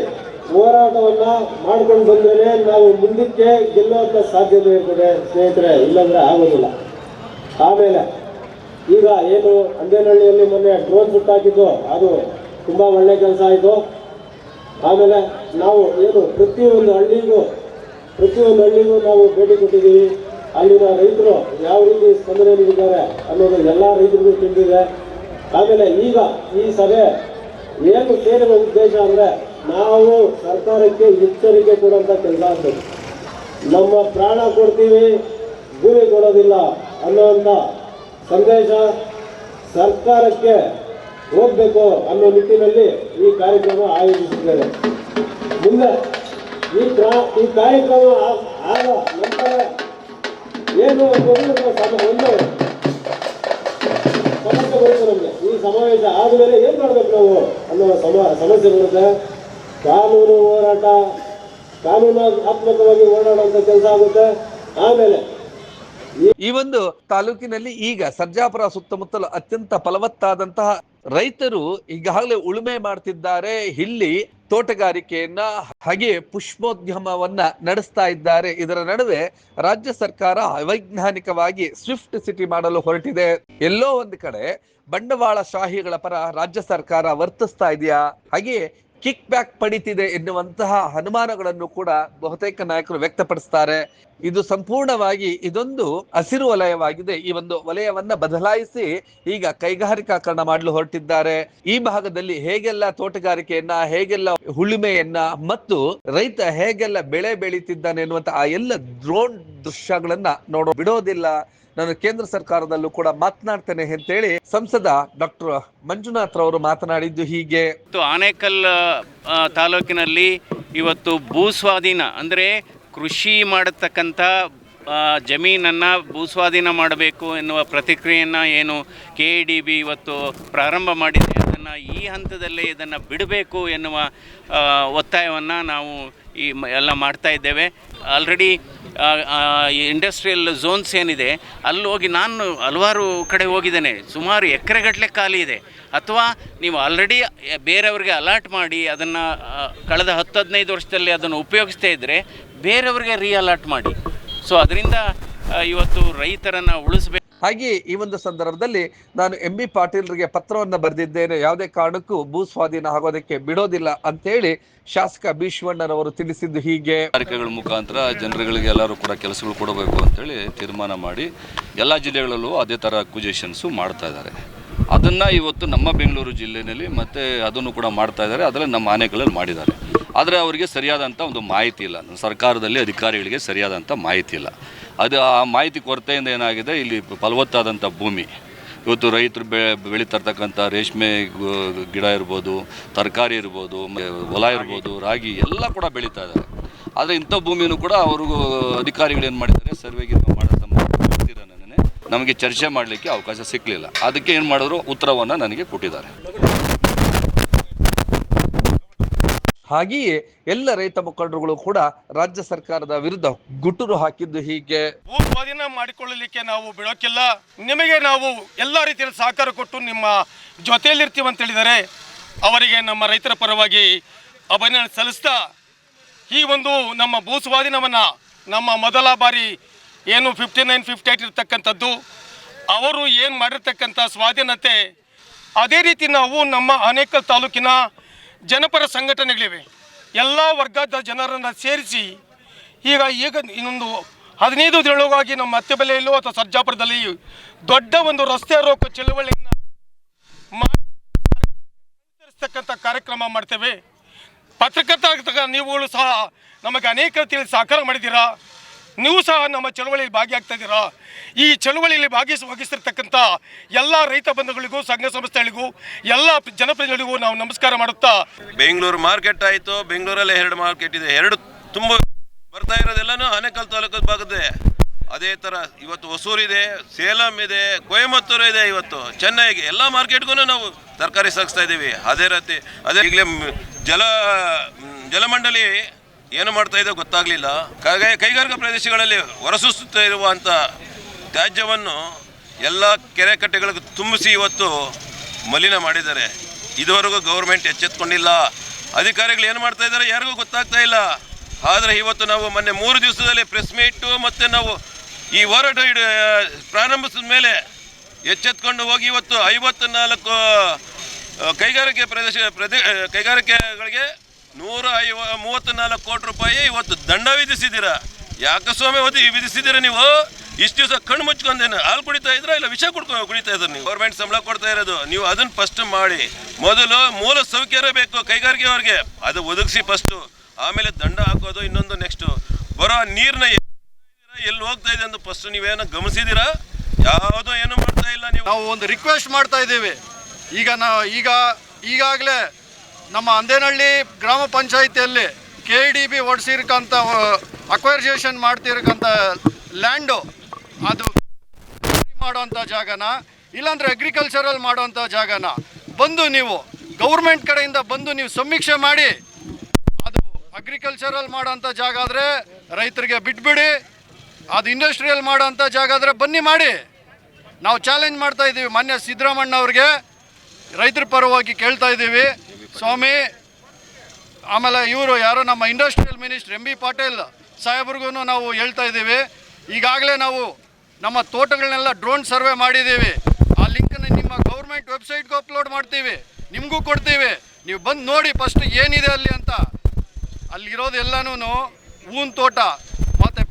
ಹೋರಾಟವನ್ನ ಮಾಡ್ಕೊಂಡು ಬಂದ್ರೆ ನಾವು ಮುಂದಕ್ಕೆ ಗೆಲ್ಲುವಂತ ಸಾಧ್ಯತೆ ಇರ್ತದೆ ಸ್ನೇಹಿತರೆ, ಇಲ್ಲಾಂದ್ರೆ ಆಗೋದಿಲ್ಲ. ಆಮೇಲೆ ಈಗ ಏನು ಅಂದೇನಹಳ್ಳಿಯಲ್ಲಿ ಮೊನ್ನೆ ಡ್ರೋನ್ ಸುಟ್ಟಾಕಿದ್ದು ಅದು ತುಂಬಾ ಒಳ್ಳೆ ಕೆಲಸ ಆಯಿತು. ಆಮೇಲೆ ನಾವು ಏನು ಪ್ರತಿಯೊಂದು ಹಳ್ಳಿಗೂ ನಾವು ಭೇಟಿ ಕೊಟ್ಟಿದ್ದೀವಿ. ಅಲ್ಲಿನ ರೈತರು ಯಾವ ರೀತಿ ಸ್ಪಂದನೆ ನೀಡಿದ್ದಾರೆ ಅನ್ನೋದು ಎಲ್ಲ ರೈತರಿಗೂ ತಿಳಿದಿದೆ. ಆಮೇಲೆ ಈಗ ಈ ಸಭೆ ಏನು ಸೇರಿದ ಉದ್ದೇಶ ಅಂದರೆ ನಾವು ಸರ್ಕಾರಕ್ಕೆ ಎಚ್ಚರಿಕೆ ಕೊಡುವಂಥ ಕೆಲಸ ಆಗ್ತದೆ. ನಮ್ಮ ಪ್ರಾಣ ಕೊಡ್ತೀವಿ, ಭೂಮಿ ಕೊಡೋದಿಲ್ಲ ಅನ್ನೋವಂಥ ಸಂದೇಶ ಸರ್ಕಾರಕ್ಕೆ ಹೋಗಬೇಕು ಅನ್ನೋ ನಿಟ್ಟಿನಲ್ಲಿ ಈ ಕಾರ್ಯಕ್ರಮ ಆಯೋಜಿಸಿದ್ದೇವೆ. ಮುಂದೆ ಈ ಕಾರ್ಯಕ್ರಮ ಆದ ನಂತರ ಏನು ಒಂದು ಸಮಸ್ಯೆ ಬರುತ್ತೆ ನಮಗೆ. ಈ ಸಮಾವೇಶ ಆದಮೇಲೆ ಏನು ಮಾಡಬೇಕು ನಾವು ಅನ್ನೋ ಸಮಸ್ಯೆ ಬರುತ್ತೆ. ಕಾನೂನು ಹೋರಾಟ, ಕಾನೂನಾತ್ಮಕವಾಗಿ ಓಡಾಡುವಂಥ ಕೆಲಸ ಆಗುತ್ತೆ. ಆಮೇಲೆ ಈ ಒಂದು ತಾಲೂಕಿನಲ್ಲಿ ಈಗ ಸರ್ಜಾಪುರ ಸುತ್ತಮುತ್ತಲು ಅತ್ಯಂತ ಫಲವತ್ತಾದಂತಹ ರೈತರು ಈಗಾಗಲೇ ಉಳುಮೆ ಮಾಡ್ತಿದ್ದಾರೆ. ಇಲ್ಲಿ ತೋಟಗಾರಿಕೆಯನ್ನ ಹಾಗೆ ಪುಷ್ಪೋದ್ಯಮವನ್ನ ನಡೆಸ್ತಾ ಇದ್ದಾರೆ. ಇದರ ನಡುವೆ ರಾಜ್ಯ ಸರ್ಕಾರ ಅವೈಜ್ಞಾನಿಕವಾಗಿ ಸ್ವಿಫ್ಟ್ ಸಿಟಿ ಮಾಡಲು ಹೊರಟಿದೆ. ಎಲ್ಲೋ ಒಂದು ಕಡೆ ಬಂಡವಾಳ ಶಾಹಿಗಳ ಪರ ರಾಜ್ಯ ಸರ್ಕಾರ ವರ್ತಿಸ್ತಾ ಇದೆಯಾ, ಹಾಗೆ ಕಿಕ್ ಬ್ಯಾಕ್ ಪಡಿತಿದೆ ಎನ್ನುವಂತಹ ಅನುಮಾನಗಳನ್ನು ಕೂಡ ಬಹುತೇಕ ನಾಯಕರು ವ್ಯಕ್ತಪಡಿಸ್ತಾರೆ. ಇದು ಸಂಪೂರ್ಣವಾಗಿ ಇದೊಂದು ಹಸಿರು ವಲಯವಾಗಿದೆ. ಈ ಒಂದು ವಲಯವನ್ನ ಬದಲಾಯಿಸಿ ಈಗ ಕೈಗಾರಿಕಾಕರಣ ಮಾಡಲು ಹೊರಟಿದ್ದಾರೆ. ಈ ಭಾಗದಲ್ಲಿ ಹೇಗೆಲ್ಲ ತೋಟಗಾರಿಕೆಯನ್ನ, ಹೇಗೆಲ್ಲ ಉಳುಮೆಯನ್ನ ಮತ್ತು ರೈತ ಹೇಗೆಲ್ಲ ಬೆಳೆ ಬೆಳೀತಿದ್ದಾನೆ ಎನ್ನುವಂತ ಆ ಎಲ್ಲ ಡ್ರೋನ್ ದೃಶ್ಯಗಳನ್ನ ನೋಡೋ ಬಿಡೋದಿಲ್ಲ. ನಾನು ಕೇಂದ್ರ ಸರ್ಕಾರದಲ್ಲೂ ಕೂಡ ಮಾತನಾಡ್ತೇನೆ ಅಂತೇಳಿ ಸಂಸದ ಡಾಕ್ಟರ್ ಮಂಜುನಾಥ್ ರವರು ಮಾತನಾಡಿದ್ದು ಹೀಗೆ. ಆನೇಕಲ್ ತಾಲೂಕಿನಲ್ಲಿ ಇವತ್ತು ಭೂಸ್ವಾಧೀನ ಅಂದರೆ ಕೃಷಿ ಮಾಡತಕ್ಕಂಥ ಜಮೀನನ್ನು ಭೂಸ್ವಾಧೀನ ಮಾಡಬೇಕು ಎನ್ನುವ ಪ್ರತಿಕ್ರಿಯೆಯನ್ನು ಏನು KIDB ಇವತ್ತು ಪ್ರಾರಂಭ ಮಾಡಿದೆ, ಅದನ್ನು ಇದನ್ನು ಈ ಹಂತದಲ್ಲೇ ಇದನ್ನು ಬಿಡಬೇಕು ಎನ್ನುವ ಒತ್ತಾಯವನ್ನು ನಾವು ಎಲ್ಲ ಮಾಡ್ತಾ ಇದ್ದೇವೆ. ಆಲ್ರೆಡಿ ಇಂಡಸ್ಟ್ರಿಯಲ್ ಝೋನ್ಸ್ ಏನಿದೆ ಅಲ್ಲಿ ಹೋಗಿ ನಾನು ಹಲವಾರು ಕಡೆ ಹೋಗಿದ್ದೇನೆ. ಸುಮಾರು ಎಕರೆಗಟ್ಟಲೆ ಖಾಲಿ ಇದೆ. ಅಥವಾ ನೀವು ಆಲ್ರೆಡಿ ಬೇರೆಯವ್ರಿಗೆ ಅಲಾಟ್ ಮಾಡಿ ಅದನ್ನು ಕಳೆದ 10-15 ವರ್ಷದಲ್ಲಿ ಅದನ್ನು ಉಪಯೋಗಿಸ್ತಾ ಇದ್ದರೆ ಬೇರೆಯವ್ರಿಗೆ ಅಲಾಟ್ ಮಾಡಿ. ಸೊ ಅದರಿಂದ ಇವತ್ತು ರೈತರನ್ನು ಉಳಿಸಬೇಕು. ಹಾಗೆ ಈ ಒಂದು ಸಂದರ್ಭದಲ್ಲಿ ನಾನು ಎಂ ಬಿ ಪಾಟೀಲ್ರಿಗೆ ಪತ್ರವನ್ನು ಬರೆದಿದ್ದೇನೆ, ಯಾವುದೇ ಕಾರಣಕ್ಕೂ ಭೂ ಸ್ವಾಧೀನ ಆಗೋದಕ್ಕೆ ಬಿಡೋದಿಲ್ಲ ಅಂತೇಳಿ ಶಾಸಕ ಬಿ ಶಿವಣ್ಣರವರು ತಿಳಿಸಿದ್ದು ಹೀಗೆ. ಕಾರ್ಯಕ್ರಮಗಳ ಮುಖಾಂತರ ಜನರುಗಳಿಗೆ ಎಲ್ಲರೂ ಕೂಡ ಕೆಲಸಗಳು ಕೊಡಬೇಕು ಅಂತೇಳಿ ತೀರ್ಮಾನ ಮಾಡಿ ಎಲ್ಲ ಜಿಲ್ಲೆಗಳಲ್ಲೂ ಅದೇ ಥರ ಅಕ್ವಿಜೇಷನ್ಸು ಮಾಡ್ತಾ ಇದ್ದಾರೆ. ಅದನ್ನು ಇವತ್ತು ನಮ್ಮ ಬೆಂಗಳೂರು ಜಿಲ್ಲೆಯಲ್ಲಿ ಮತ್ತು ಅದನ್ನು ಕೂಡ ಮಾಡ್ತಾ ಇದ್ದಾರೆ. ಅದರಲ್ಲಿ ನಮ್ಮ ಆನೆಗಳಲ್ಲಿ ಮಾಡಿದ್ದಾರೆ. ಆದರೆ ಅವರಿಗೆ ಸರಿಯಾದಂಥ ಒಂದು ಮಾಹಿತಿ ಇಲ್ಲ. ಸರ್ಕಾರದಲ್ಲಿ ಅಧಿಕಾರಿಗಳಿಗೆ ಸರಿಯಾದಂಥ ಮಾಹಿತಿ ಇಲ್ಲ. ಅದು ಆ ಮಾಹಿತಿ ಕೊರತೆಯಿಂದ ಏನಾಗಿದೆ, ಇಲ್ಲಿ ಫಲವತ್ತಾದಂಥ ಭೂಮಿ ಇವತ್ತು ರೈತರು ಬೆಳೀತರ್ತಕ್ಕಂಥ ರೇಷ್ಮೆ ಗಿಡ ಇರ್ಬೋದು, ತರಕಾರಿ ಇರ್ಬೋದು, ಹೊಲ ಇರ್ಬೋದು, ರಾಗಿ ಎಲ್ಲ ಕೂಡ ಬೆಳೀತಾ ಇದ್ದಾರೆ. ಆದರೆ ಇಂಥ ಭೂಮಿಯೂ ಕೂಡ ಅವ್ರಿಗೂ ಅಧಿಕಾರಿಗಳು ಏನು ಮಾಡಿದ್ದಾರೆ, ಸರ್ವೆಗೆ ಮಾಡೋ ನಮಗೆ ಚರ್ಚೆ ಮಾಡಲಿಕ್ಕೆ ಅವಕಾಶ ಸಿಕ್ಕಲಿಲ್ಲ. ಅದಕ್ಕೆ ಏನು ಮಾಡಿದ್ರು, ಉತ್ತರವನ್ನು ನನಗೆ ಕೊಟ್ಟಿದ್ದಾರೆ. ಹಾಗೆಯೇ ಎಲ್ಲ ರೈತ ಮುಖಂಡರುಗಳು ಕೂಡ ರಾಜ್ಯ ಸರ್ಕಾರದ ವಿರುದ್ಧ ಗುಟುರು ಹಾಕಿದ್ದು ಹೀಗೆ. ಭೂ ಸ್ವಾಧೀನ ಮಾಡಿಕೊಳ್ಳಲಿಕ್ಕೆ ನಾವು ಬಿಡೋಕ್ಕಿಲ್ಲ, ನಿಮಗೆ ನಾವು ಎಲ್ಲ ರೀತಿಯಲ್ಲಿ ಸಹಕಾರ ಕೊಟ್ಟು ನಿಮ್ಮ ಜೊತೆಯಲ್ಲಿರ್ತೀವಿ ಅಂತ ಹೇಳಿದರೆ ಅವರಿಗೆ ನಮ್ಮ ರೈತರ ಪರವಾಗಿ ಅಭಿನಂದನೆ ಸಲ್ಲಿಸ್ತಾ, ಈ ಒಂದು ನಮ್ಮ ಭೂ ಸ್ವಾಧೀನವನ್ನು ನಮ್ಮ ಮೊದಲ ಬಾರಿ ಏನು 59-58 ಇರ್ತಕ್ಕಂಥದ್ದು, ಅವರು ಏನು ಮಾಡಿರ್ತಕ್ಕಂಥ ಸ್ವಾಧೀನತೆ ಅದೇ ರೀತಿ ನಾವು ನಮ್ಮ ಆನೇಕಲ್ ತಾಲೂಕಿನ ಜನಪರ ಸಂಘಟನೆಗಳಿವೆ, ಎಲ್ಲ ವರ್ಗದ ಜನರನ್ನು ಸೇರಿಸಿ ಈಗ ಇನ್ನೊಂದು 15 ದಿನಗಳಾಗಿ ನಮ್ಮ ಅತ್ತೆಬೆಲೆಯಲ್ಲೂ ಅಥವಾ ಸರ್ಜಾಪುರದಲ್ಲಿ ದೊಡ್ಡ ಒಂದು ರಸ್ತೆ ರೋಕೋ ಚಳವಳಿಯನ್ನು ಮಾಡಿರ್ತಕ್ಕಂಥ ಕಾರ್ಯಕ್ರಮ ಮಾಡ್ತೇವೆ. ಪತ್ರಕರ್ತ ನೀವುಗಳು ಸಹ ನಮಗೆ ಅನೇಕ ರೀತಿಯಲ್ಲಿ ಸಹಕಾರ ಮಾಡಿದ್ದೀರಾ. ನೀವು ಸಹ ನಮ್ಮ ಚಳವಳಿಯಲ್ಲಿ ಭಾಗಿಯಾಗ್ತಾ ಇದ್ದೀರಾ. ಈ ಚಳವಳಿಯಲ್ಲಿ ಭಾಗಿಸಿರ್ತಕ್ಕಂಥ ಎಲ್ಲ ರೈತ ಬಂಧುಗಳಿಗೂ, ಸಂಘ ಸಂಸ್ಥೆಗಳಿಗೂ, ಎಲ್ಲ ಜನಪ್ರತಿನಿಧಿಗಳಿಗೂ ನಾವು ನಮಸ್ಕಾರ ಮಾಡುತ್ತಾ, ಬೆಂಗಳೂರು ಮಾರ್ಕೆಟ್ ಆಯಿತು, ಬೆಂಗಳೂರಲ್ಲೇ 2 ಮಾರ್ಕೆಟ್ ಇದೆ, 2 ತುಂಬ ಬರ್ತಾ ಇರೋದೆಲ್ಲನೂ ಆನೇಕಲ್ ತಾಲೂಕು ಭಾಗದೇ. ಅದೇ ಥರ ಇವತ್ತು ಹೊಸೂರಿದೆ, ಸೇಲಂ ಇದೆ, ಕೊಯಮತ್ತೂರು ಇದೆ, ಇವತ್ತು ಚೆನ್ನೈಗೆ ಎಲ್ಲ ಮಾರ್ಕೆಟ್ಗೂ ನಾವು ತರಕಾರಿ ಸಾಗಿಸ್ತಾ ಇದ್ದೀವಿ. ಅದೇ ರೀತಿ ಈಗಲೇ ಜಲಮಂಡಳಿ ಏನು ಮಾಡ್ತಾ ಇದೆ ಗೊತ್ತಾಗಲಿಲ್ಲ. ಕೈಗಾರಿಕಾ ಪ್ರದೇಶಗಳಲ್ಲಿ ಹೊರಸೂಸುತ್ತಾ ಇರುವಂಥ ತ್ಯಾಜ್ಯವನ್ನು ಎಲ್ಲ ಕೆರೆ ಕಟ್ಟೆಗಳಿಗೆ ತುಂಬಿಸಿ ಇವತ್ತು ಮಲಿನ ಮಾಡಿದ್ದಾರೆ. ಇದುವರೆಗೂ ಗೌರ್ಮೆಂಟ್ ಎಚ್ಚೆತ್ಕೊಂಡಿಲ್ಲ. ಅಧಿಕಾರಿಗಳು ಏನು ಮಾಡ್ತಾ ಇದ್ದಾರೆ ಯಾರಿಗೂ ಗೊತ್ತಾಗ್ತಾ ಇಲ್ಲ. ಆದರೆ ಇವತ್ತು ನಾವು ಮೊನ್ನೆ 3 ದಿವಸದಲ್ಲಿ ಪ್ರೆಸ್ ಮೀಟು ಮತ್ತು ನಾವು ಈ ಹೋರಾಟ ಪ್ರಾರಂಭಿಸಿದ ಮೇಲೆ ಎಚ್ಚೆತ್ಕೊಂಡು ಹೋಗಿ ಇವತ್ತು 54 ಕೈಗಾರಿಕೆಗಳಿಗೆ 134 ಕೋಟಿ ರೂಪಾಯಿ ಇವತ್ತು ದಂಡ ವಿಧಿಸಿದ್ದೀರಾ. ಯಾಕೆ ಸ್ವಾಮಿ ವಿಧಿಸಿದ್ದೀರಾ ನೀವು? ಇಷ್ಟು ದಿವಸ ಕಣ್ಣು ಮುಚ್ಕೊಂಡೇನು ಹಾಲು ಕುಡಿತಾ ಇದ್ರಾ ಇಲ್ಲ ವಿಷ ಕುಡಿತಾ ಇದ್ರು ನೀವು? ಗೌರ್ಮೆಂಟ್ ಸಂಬಳ ಕೊಡ್ತಾ ಇರೋದು, ನೀವು ಅದನ್ನು ಫಸ್ಟ್ ಮಾಡಿ. ಮೊದಲು ಮೂಲ ಸೌಕರ್ಯ ಬೇಕು ಕೈಗಾರಿಕೆಯವ್ರಿಗೆ, ಅದು ಒದಗಿಸಿ ಫಸ್ಟು, ಆಮೇಲೆ ದಂಡ ಹಾಕೋದು. ಇನ್ನೊಂದು ನೆಕ್ಸ್ಟು ಬರೋ ನೀರನ್ನ ಎಲ್ಲಿ ಹೋಗ್ತಾ ಇದೆ ಅಂತ ಫಸ್ಟ್ ನೀವೇನೋ ಗಮನಿಸಿದ್ದೀರಾ? ಯಾವುದೋ ಏನು ಮಾಡ್ತಾ ಇಲ್ಲ. ನಾವು ಒಂದು ರಿಕ್ವೆಸ್ಟ್ ಮಾಡ್ತಾ ಇದ್ದೀವಿ. ಈಗಾಗಲೇ ನಮ್ಮ ಅಂದೇನಹಳ್ಳಿ ಗ್ರಾಮ ಪಂಚಾಯಿತಿಯಲ್ಲಿ KDB ಹೊಡಿಸಿರ್ಕಂಥ ಅಕ್ವೈರ್ಜೇಷನ್ ಮಾಡ್ತಿರಕ್ಕಂಥ ಲ್ಯಾಂಡು, ಅದು ಮಾಡೋವಂಥ ಜಾಗನ ಇಲ್ಲಾಂದರೆ ಅಗ್ರಿಕಲ್ಚರಲ್ ಮಾಡೋವಂಥ ಜಾಗನ ಬಂದು ನೀವು ಗೌರ್ಮೆಂಟ್ ಕಡೆಯಿಂದ ಬಂದು ನೀವು ಸಮೀಕ್ಷೆ ಮಾಡಿ, ಅದು ಅಗ್ರಿಕಲ್ಚರಲ್ ಮಾಡೋವಂಥ ಜಾಗ ಆದರೆ ರೈತರಿಗೆ ಬಿಟ್ಬಿಡಿ, ಅದು ಇಂಡಸ್ಟ್ರಿಯಲ್ ಮಾಡೋವಂಥ ಜಾಗ ಆದರೆ ಬನ್ನಿ ಮಾಡಿ. ನಾವು ಚಾಲೆಂಜ್ ಮಾಡ್ತಾ ಇದ್ದೀವಿ. ಮಾನ್ಯ ಸಿದ್ದರಾಮಣ್ಣ ಅವ್ರಿಗೆ ರೈತರ ಪರವಾಗಿ ಕೇಳ್ತಾ ಇದ್ದೀವಿ, ಸ್ವಾಮಿ. ಆಮೇಲೆ ಇವರು ಯಾರೋ ನಮ್ಮ ಇಂಡಸ್ಟ್ರಿಯಲ್ ಮಿನಿಸ್ಟರ್ MB ಪಾಟೀಲ್ ಸಾಹೇಬ್ರಿಗೂ ನಾವು ಹೇಳ್ತಾ ಇದ್ದೀವಿ, ಈಗಾಗಲೇ ನಾವು ನಮ್ಮ ತೋಟಗಳನ್ನೆಲ್ಲ ಡ್ರೋನ್ ಸರ್ವೆ ಮಾಡಿದ್ದೀವಿ. ಆ ಲಿಂಕನ್ನು ನಿಮ್ಮ ಗೌರ್ಮೆಂಟ್ ವೆಬ್ಸೈಟ್ಗೆ ಅಪ್ಲೋಡ್ ಮಾಡ್ತೀವಿ, ನಿಮಗೂ ಕೊಡ್ತೀವಿ. ನೀವು ಬಂದು ನೋಡಿ ಫಸ್ಟ್ ಏನಿದೆ ಅಲ್ಲಿ ಅಂತ. ಅಲ್ಲಿರೋದೆಲ್ಲನೂ ಹೂವಿನ ತೋಟ ಮತ್ತು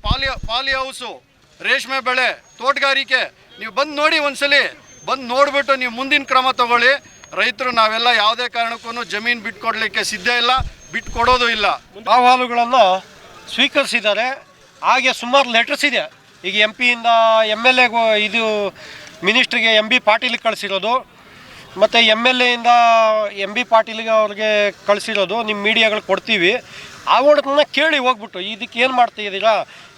ಪಾಲಿ ಹೌಸು, ರೇಷ್ಮೆ ಬೆಳೆ, ತೋಟಗಾರಿಕೆ. ನೀವು ಬಂದು ನೋಡಿ, ಒಂದ್ಸಲಿ ಬಂದು ನೋಡಿಬಿಟ್ಟು ನೀವು ಮುಂದಿನ ಕ್ರಮ ತಗೊಳ್ಳಿ. ರೈತರು ನಾವೆಲ್ಲ ಯಾವುದೇ ಕಾರಣಕ್ಕೂ ಜಮೀನು ಬಿಟ್ಕೊಡ್ಲಿಕ್ಕೆ ಸಿದ್ಧ ಇಲ್ಲ, ಬಿಟ್ಕೊಡೋದು ಇಲ್ಲ. ಅಹವಾಲುಗಳನ್ನು ಸ್ವೀಕರಿಸಿದ್ದಾರೆ. ಹಾಗೆ ಸುಮಾರು ಲೆಟರ್ಸ್ ಇದೆ. ಈಗ MP ಯಿಂದ MLA ಇದು ಮಿನಿಸ್ಟ್ರಿಗೆ MB ಪಾಟೀಲಿಗೆ ಕಳಿಸಿರೋದು, ಮತ್ತು MLA ಯಿಂದ MB ಪಾಟೀಲಿಗೆ ಅವ್ರಿಗೆ ಕಳಿಸಿರೋದು. ನಿಮ್ಮ ಮೀಡಿಯಾಗಳು ಕೊಡ್ತೀವಿ. ಅವಳನ್ನ ಕೇಳಿ ಹೋಗ್ಬಿಟ್ಟು ಇದಕ್ಕೆ ಏನು ಮಾಡ್ತಾಯಿದ್ದೀರಾ?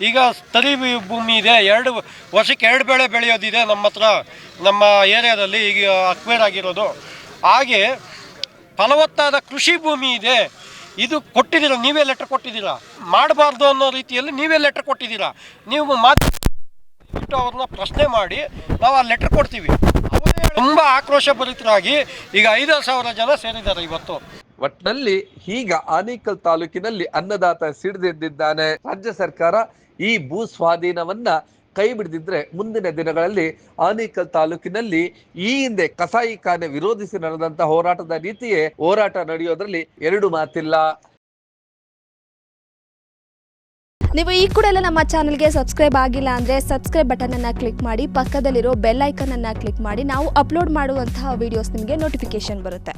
ಈಗ ತರಿ ಭೂಮಿ ಇದೆ, 2 ವರ್ಷಕ್ಕೆ 2 ಬೆಳೆ ಬೆಳೆಯೋದಿದೆ ನಮ್ಮ ಹತ್ರ, ನಮ್ಮ ಏರಿಯಾದಲ್ಲಿ ಈಗ ಅಕ್ವೈರ್ ಆಗಿರೋದು. ಹಾಗೆ ಫಲವತ್ತಾದ ಕೃಷಿ ಭೂಮಿ ಇದೆ, ಇದು ಕೊಟ್ಟಿದ್ದೀರಾ, ನೀವೇ ಲೆಟರ್ ಕೊಟ್ಟಿದ್ದೀರಾ, ಮಾಡಬಾರ್ದು ಅನ್ನೋ ರೀತಿಯಲ್ಲಿ ನೀವೇ ಲೆಟರ್ ಕೊಟ್ಟಿದ್ದೀರಾ. ನೀವು ಮಾತು ಅವ್ರನ್ನ ಪ್ರಶ್ನೆ ಮಾಡಿ ನಾವು ಆ ಲೆಟರ್ ಕೊಡ್ತೀವಿ. ಅವರೇ ತುಂಬ ಆಕ್ರೋಶಭರಿತರಾಗಿ ಈಗ 5,000 ಜನ ಸೇರಿದ್ದಾರೆ ಇವತ್ತು. ಒಟ್ನಲ್ಲಿ ಈಗ ಆನೇಕಲ್ ತಾಲೂಕಿನಲ್ಲಿ ಅನ್ನದಾತ ಸಿಡಿದೆದ್ದಿದ್ದಾನೆ. ರಾಜ್ಯ ಸರ್ಕಾರ ಈ ಭೂ ಸ್ವಾಧೀನವನ್ನ ಕೈ ಬಿಡದಿದ್ರೆ ಮುಂದಿನ ದಿನಗಳಲ್ಲಿ ಆನೇಕಲ್ ತಾಲೂಕಿನಲ್ಲಿ ಈ ಹಿಂದೆ ಕಸಾಯಿಖಾನೆ ವಿರೋಧಿಸಿ ನಡೆದಂತ ಹೋರಾಟದ ರೀತಿಯೇ ಹೋರಾಟ ನಡೆಯೋದ್ರಲ್ಲಿ ಎರಡು ಮಾತಿಲ್ಲ. ನೀವು ಈ ಕೂಡ ಎಲ್ಲ ನಮ್ಮ ಚಾನಲ್ಗೆ ಸಬ್ಸ್ಕ್ರೈಬ್ ಆಗಿಲ್ಲ ಅಂದರೆ ಸಬ್ಸ್ಕ್ರೈಬ್ ಬಟನ್ ಅನ್ನು ಕ್ಲಿಕ್ ಮಾಡಿ, ಪಕ್ಕದಲ್ಲಿರೋ ಬೆಲ್ ಐಕನ್ ಅನ್ನು ಕ್ಲಿಕ್ ಮಾಡಿ. ನಾವು ಅಪ್ಲೋಡ್ ಮಾಡುವಂತಹ ವಿಡಿಯೋಸ್ ನಿಮಗೆ ನೋಟಿಫಿಕೇಶನ್ ಬರುತ್ತೆ.